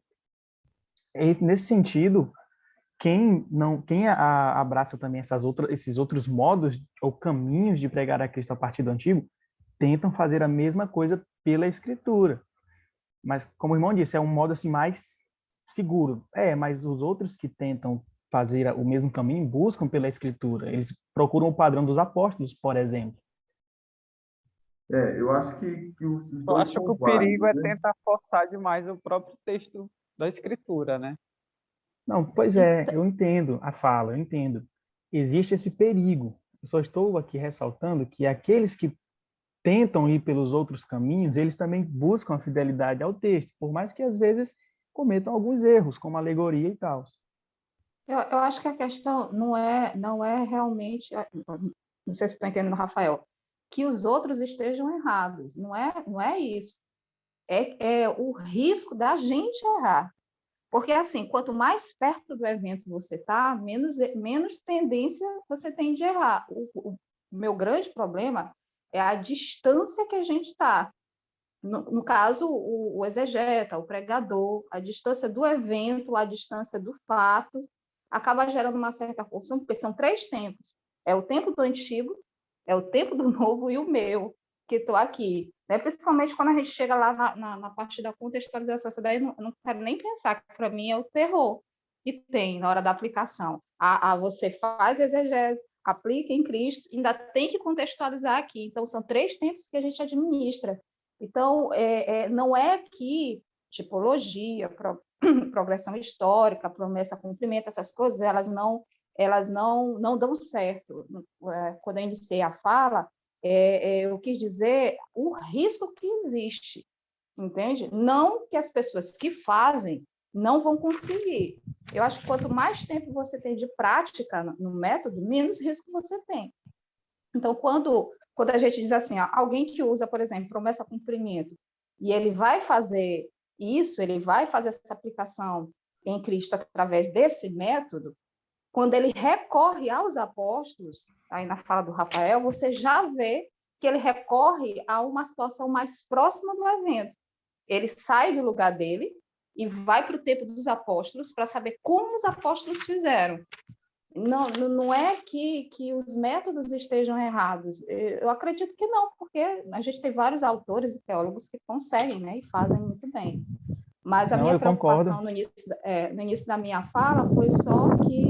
nesse sentido, quem abraça também esses outros modos ou caminhos de pregar a Cristo a partir do Antigo, tentam fazer a mesma coisa pela Escritura. Mas, como o irmão disse, é um modo assim mais seguro. Mas os outros que tentam fazer o mesmo caminho buscam pela Escritura. Eles procuram o padrão dos apóstolos, por exemplo. Eu acho que os Eu dois acho são que o perigo válidos, é né? tentar forçar demais o próprio texto da Escritura, né? Não, pois é, eu entendo a fala, eu entendo. Existe esse perigo. Eu só estou aqui ressaltando que aqueles que tentam ir pelos outros caminhos, eles também buscam a fidelidade ao texto, por mais que às vezes cometam alguns erros, como alegoria e tal. Eu acho que a questão não é realmente, não sei se estou entendendo, Rafael, que os outros estejam errados. Não é isso. É o risco da gente errar. Porque, assim, quanto mais perto do evento você está, menos tendência você tem de errar. O meu grande problema é a distância que a gente está. No caso, o exegeta, o pregador, a distância do evento, a distância do fato, acaba gerando uma certa confusão, porque são três tempos. É o tempo do antigo, é o tempo do novo e o meu, que estou aqui. Né? Principalmente quando a gente chega lá na parte da contextualização. Essa daí eu não quero nem pensar, que para mim é o terror que tem na hora da aplicação. Você faz exegese, aplica em Cristo, ainda tem que contextualizar aqui. Então, são três tempos que a gente administra. Então, não é que tipologia, progressão histórica, promessa, cumprimento, essas coisas, elas não dão certo. Quando eu iniciei a fala, eu quis dizer o risco que existe, entende? Não que as pessoas que fazem não vão conseguir. Eu acho que quanto mais tempo você tem de prática no método, menos risco você tem. Então, quando a gente diz assim, alguém que usa, por exemplo, promessa cumprimento, e ele vai fazer isso, ele vai fazer essa aplicação em Cristo através desse método, quando ele recorre aos apóstolos, aí na fala do Rafael, você já vê que ele recorre a uma situação mais próxima do evento. Ele sai do lugar dele e vai para o tempo dos apóstolos para saber como os apóstolos fizeram. Não é que os métodos estejam errados. Eu acredito que não, porque a gente tem vários autores e teólogos que conseguem, né, e fazem muito bem. Mas a Não, minha eu concordo. preocupação no início da minha fala foi só que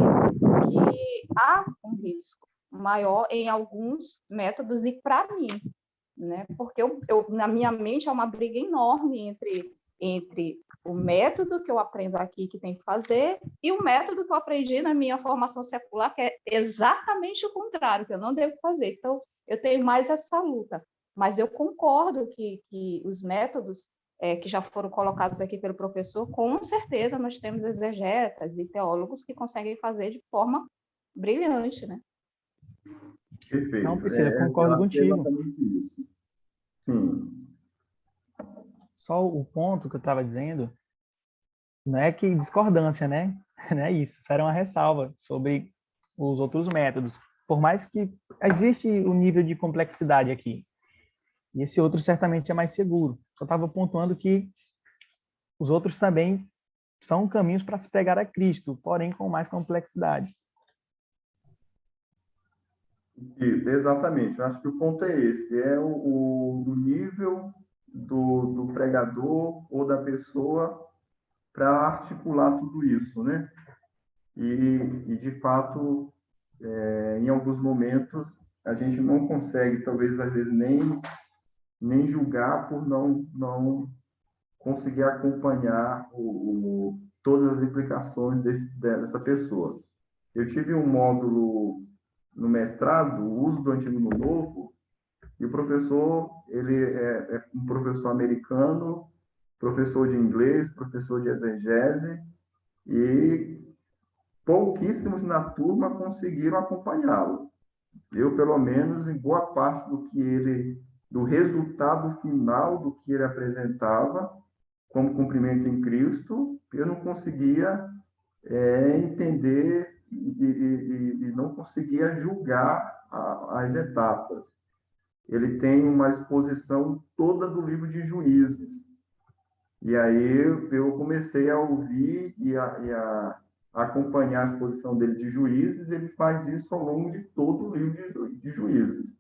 há um risco maior em alguns métodos e para mim, né? Porque na minha mente há uma briga enorme entre o método que eu aprendo aqui que tem que fazer e o método que eu aprendi na minha formação secular, que é exatamente o contrário, que eu não devo fazer. Então, eu tenho mais essa luta. Mas eu concordo que os métodos que já foram colocados aqui pelo professor, com certeza nós temos exegetas e teólogos que conseguem fazer de forma brilhante, né? Perfeito. Não, Priscila, eu Eu concordo acho que é contigo. exatamente isso. Sim. Só o ponto que eu estava dizendo não é que discordância, né? Não é isso. Isso era uma ressalva sobre os outros métodos. Por mais que existe o nível de complexidade aqui. E esse outro certamente é mais seguro. Só estava pontuando que os outros também são caminhos para se pregar a Cristo, porém com mais complexidade. Exatamente. Eu acho que o ponto é esse. É o nível do pregador ou da pessoa para articular tudo isso, né? E de fato, em alguns momentos, a gente não consegue, talvez, às vezes, nem julgar por não conseguir acompanhar todas as implicações dessa pessoa. Eu tive um módulo no mestrado, o uso do Antigo no Novo, e o professor, ele é um professor americano, professor de inglês, professor de exegese, e pouquíssimos na turma conseguiram acompanhá-lo. Eu, pelo menos, em boa parte do resultado final do que ele apresentava, como cumprimento em Cristo, eu não conseguia entender e não conseguia julgar as etapas. ele tem uma exposição toda do livro de Juízes. E aí eu comecei a ouvir a acompanhar a exposição dele de Juízes. Ele faz isso ao longo de todo o livro de Juízes.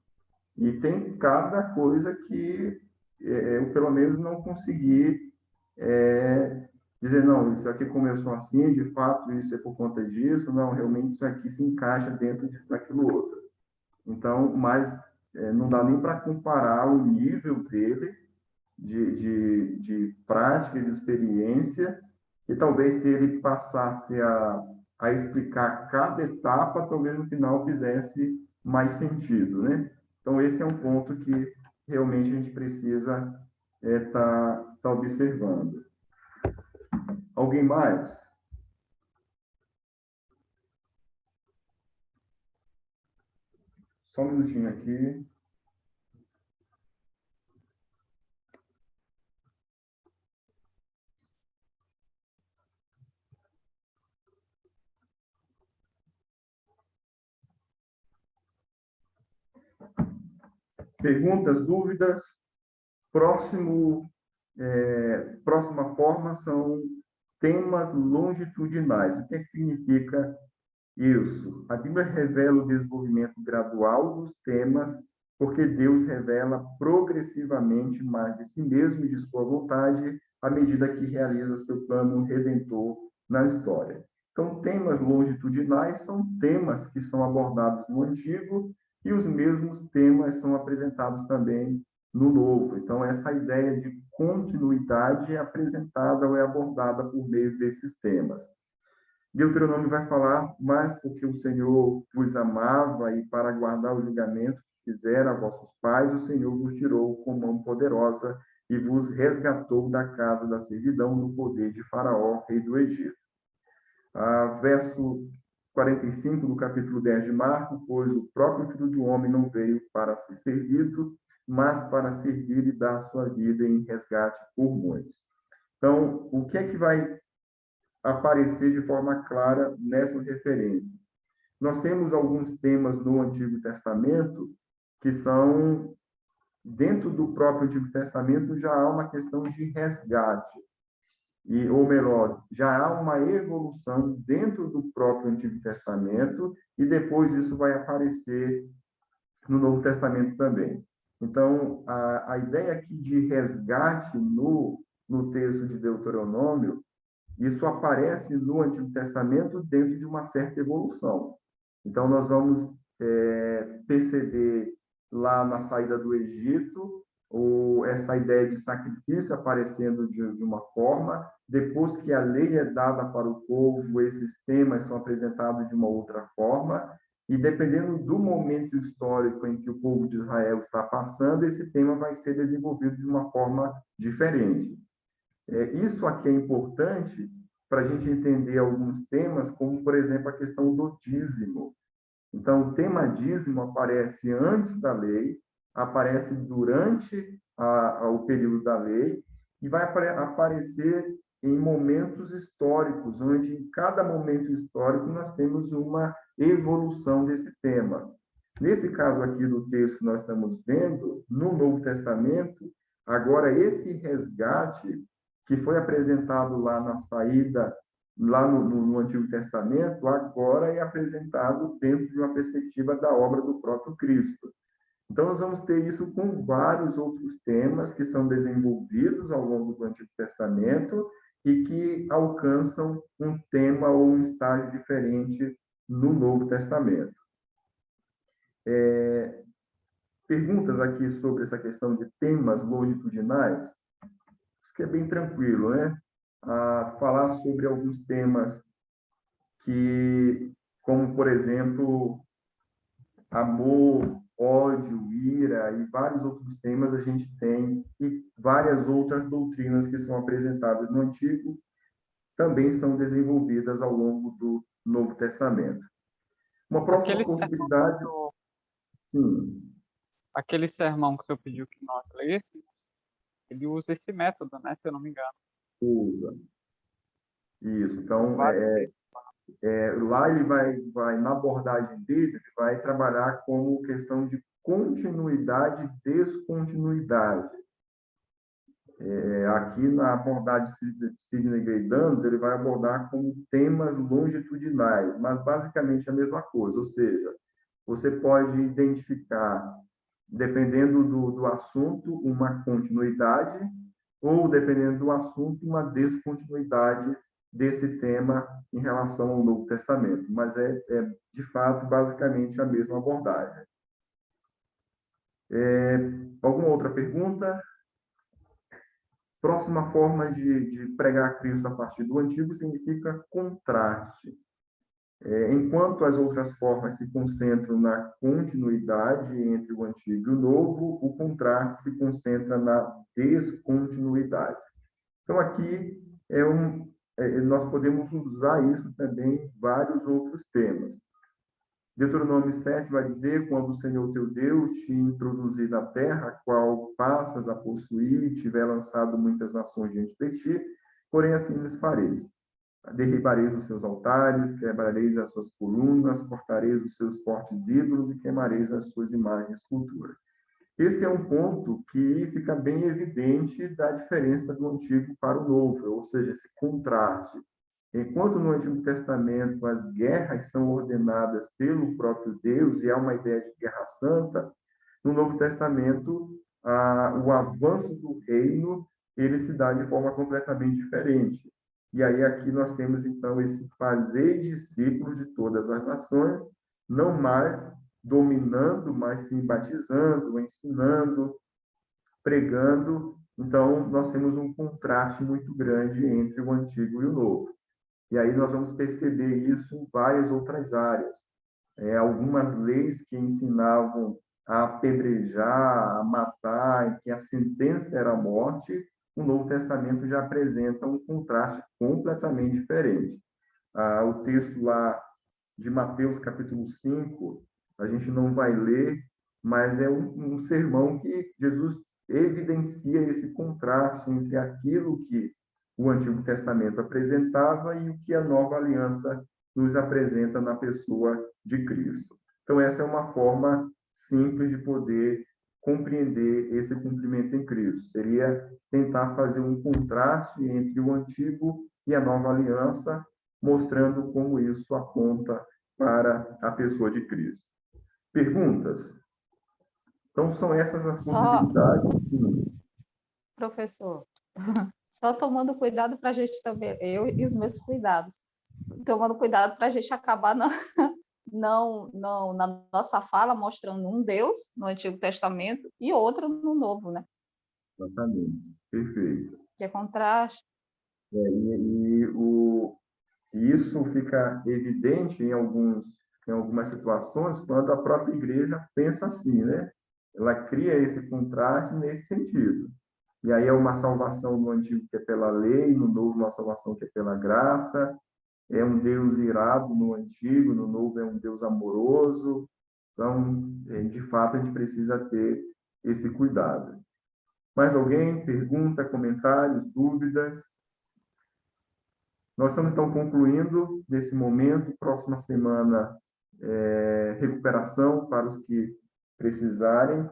E tem cada coisa que eu, pelo menos, não consegui dizer, não, isso aqui começou assim, de fato, isso é por conta disso, não, realmente isso aqui se encaixa dentro daquilo outro. Então, mas não dá nem para comparar o nível dele de prática e de experiência, e talvez se ele passasse a explicar cada etapa, talvez no final fizesse mais sentido, né? Então, esse é um ponto que realmente a gente precisa tá observando. Alguém mais? Só um minutinho aqui. Perguntas, dúvidas? Próxima forma são temas longitudinais. O que é que significa isso? A Bíblia revela o desenvolvimento gradual dos temas, porque Deus revela progressivamente mais de si mesmo e de sua vontade à medida que realiza seu plano redentor na história. Então, temas longitudinais são temas que são abordados no Antigo e os mesmos temas são apresentados também no Novo. Então, essa ideia de continuidade é apresentada ou é abordada por meio desses temas. Deuteronômio vai falar, mas porque o Senhor vos amava e para guardar o julgamento que fizeram a vossos pais, o Senhor vos tirou com mão poderosa e vos resgatou da casa da servidão do poder de Faraó, rei do Egito. Verso 45 do capítulo 10 de Marcos, pois o próprio Filho do Homem não veio para ser servido, mas para servir e dar a sua vida em resgate por muitos. Então, o que é que vai aparecer de forma clara nessas referências? Nós temos alguns temas no Antigo Testamento que são, dentro do próprio Antigo Testamento, já há uma questão de resgate, ou melhor, já há uma evolução dentro do próprio Antigo Testamento, e depois isso vai aparecer no Novo Testamento também. Então, a ideia aqui de resgate no texto de Deuteronômio, isso aparece no Antigo Testamento dentro de uma certa evolução. Então, nós vamos perceber lá na saída do Egito, essa ideia de sacrifício aparecendo de uma forma. Depois que a lei é dada para o povo, esses temas são apresentados de uma outra forma. E dependendo do momento histórico em que o povo de Israel está passando, esse tema vai ser desenvolvido de uma forma diferente. Isso aqui é importante para a gente entender alguns temas, como, por exemplo, a questão do dízimo. Então, o tema dízimo aparece antes da lei, aparece durante o período da lei e vai aparecer em momentos históricos, onde em cada momento histórico nós temos uma evolução desse tema. Nesse caso aqui do texto que nós estamos vendo, no Novo Testamento, agora esse resgate que foi apresentado lá na saída, lá no Antigo Testamento, agora é apresentado dentro de uma perspectiva da obra do próprio Cristo. Então, nós vamos ter isso com vários outros temas que são desenvolvidos ao longo do Antigo Testamento e que alcançam um tema ou um estágio diferente no Novo Testamento. Perguntas aqui sobre essa questão de temas longitudinais? Isso que é bem tranquilo, né? Falar sobre alguns temas que, como, por exemplo, amor, ódio, ira e vários outros temas a gente tem, e várias outras doutrinas que são apresentadas no Antigo também são desenvolvidas ao longo do Novo Testamento. Uma próxima possibilidade... Sim. Aquele sermão que o senhor pediu que nós lêssemos, ele usa esse método, né? Se eu não me engano. Usa. Isso. Então, Lá ele vai, na abordagem dele, ele vai trabalhar como questão de continuidade e descontinuidade. Aqui na abordagem de Sidney Gray Dunn, ele vai abordar como temas longitudinais, mas basicamente a mesma coisa, ou seja, você pode identificar, dependendo do assunto, uma continuidade, ou, dependendo do assunto, uma descontinuidade desse tema em relação ao Novo Testamento. Mas de fato, basicamente a mesma abordagem. Alguma outra pergunta? Próxima forma de pregar Cristo a partir do Antigo significa contraste. Enquanto as outras formas se concentram na continuidade entre o Antigo e o Novo, o contraste se concentra na descontinuidade. Então, aqui nós podemos usar isso também em vários outros temas. Deuteronômio 7 vai dizer: quando o Senhor teu Deus te introduzir na terra, a qual passas a possuir, e tiver lançado muitas nações diante de ti, porém assim lhes fareis. Derribareis os seus altares, quebrareis as suas colunas, cortareis os seus fortes ídolos e queimareis as suas imagens de escultura. Esse é um ponto que fica bem evidente da diferença do Antigo para o Novo, ou seja, esse contraste. Enquanto no Antigo Testamento as guerras são ordenadas pelo próprio Deus e há uma ideia de guerra santa, no Novo Testamento o avanço do reino ele se dá de forma completamente diferente. E aí aqui nós temos então esse fazer discípulos de todas as nações, não mais dominando, mas sim batizando, ensinando, pregando. Então nós temos um contraste muito grande entre o Antigo e o Novo. E aí nós vamos perceber isso em várias outras áreas. Algumas leis que ensinavam a apedrejar, a matar, em que a sentença era a morte, o Novo Testamento já apresenta um contraste completamente diferente. O texto lá de Mateus, capítulo 5, a gente não vai ler, mas é um sermão que Jesus evidencia esse contraste entre aquilo que o Antigo Testamento apresentava e o que a Nova Aliança nos apresenta na pessoa de Cristo. Então, essa é uma forma simples de poder compreender esse cumprimento em Cristo. Seria tentar fazer um contraste entre o Antigo e a Nova Aliança, mostrando como isso aponta para a pessoa de Cristo. Perguntas? Então, são essas as possibilidades. Sim. Professor, só tomando cuidado para a gente também, eu e os meus cuidados, tomando cuidado para a gente acabar não, na nossa fala mostrando um Deus no Antigo Testamento e outro no Novo, né? Exatamente, perfeito. Que é contraste. E isso fica evidente em algumas situações quando a própria igreja pensa assim, né? Ela cria esse contraste nesse sentido. E aí é uma salvação no Antigo que é pela lei, no Novo uma salvação que é pela graça. É um Deus irado no Antigo, no Novo é um Deus amoroso. Então, de fato, a gente precisa ter esse cuidado. Mais alguém? Pergunta, comentários, dúvidas? Nós estamos, então, concluindo nesse momento. Próxima semana, recuperação para os que precisarem.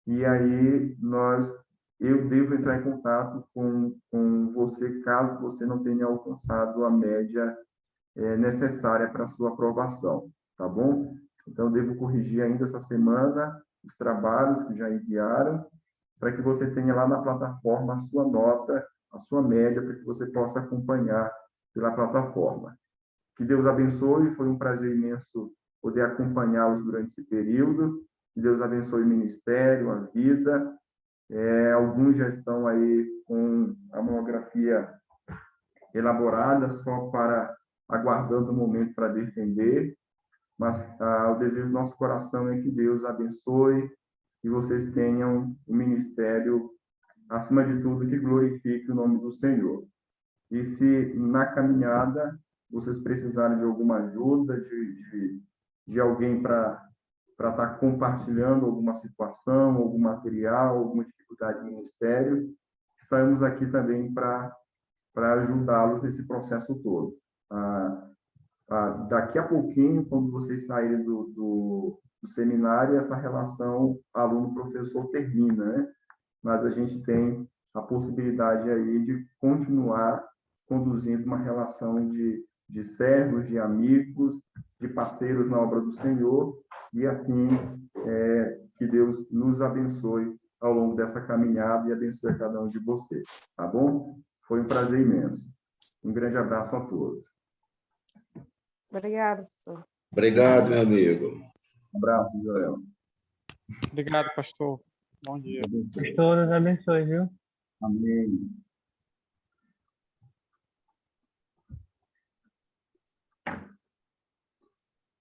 E aí, eu devo entrar em contato com você, caso você não tenha alcançado a média necessária para a sua aprovação, tá bom? Então, eu devo corrigir ainda essa semana os trabalhos que já enviaram, para que você tenha lá na plataforma a sua nota, a sua média, para que você possa acompanhar pela plataforma. Que Deus abençoe, foi um prazer imenso poder acompanhá-los durante esse período. Que Deus abençoe o ministério, a vida. Alguns já estão aí com a monografia elaborada, só para aguardando o momento para defender. Mas o desejo do nosso coração é que Deus abençoe e vocês tenham um ministério, acima de tudo, que glorifique o nome do Senhor. E se na caminhada vocês precisarem de alguma ajuda, de alguém para estar compartilhando alguma situação, algum material, alguma dificuldade no ministério, estamos aqui também para ajudá-los nesse processo todo. daqui a pouquinho, quando vocês saírem do seminário, essa relação aluno-professor termina, né? Mas a gente tem a possibilidade aí de continuar conduzindo uma relação de servos, de amigos, de parceiros na obra do Senhor, e assim que Deus nos abençoe ao longo dessa caminhada e abençoe a cada um de vocês, tá bom? Foi um prazer imenso. Um grande abraço a todos. Obrigada, professor. Obrigado, meu amigo. Um abraço, Joel. Obrigado, pastor. Bom dia. Deus todos abençoe, viu? Amém.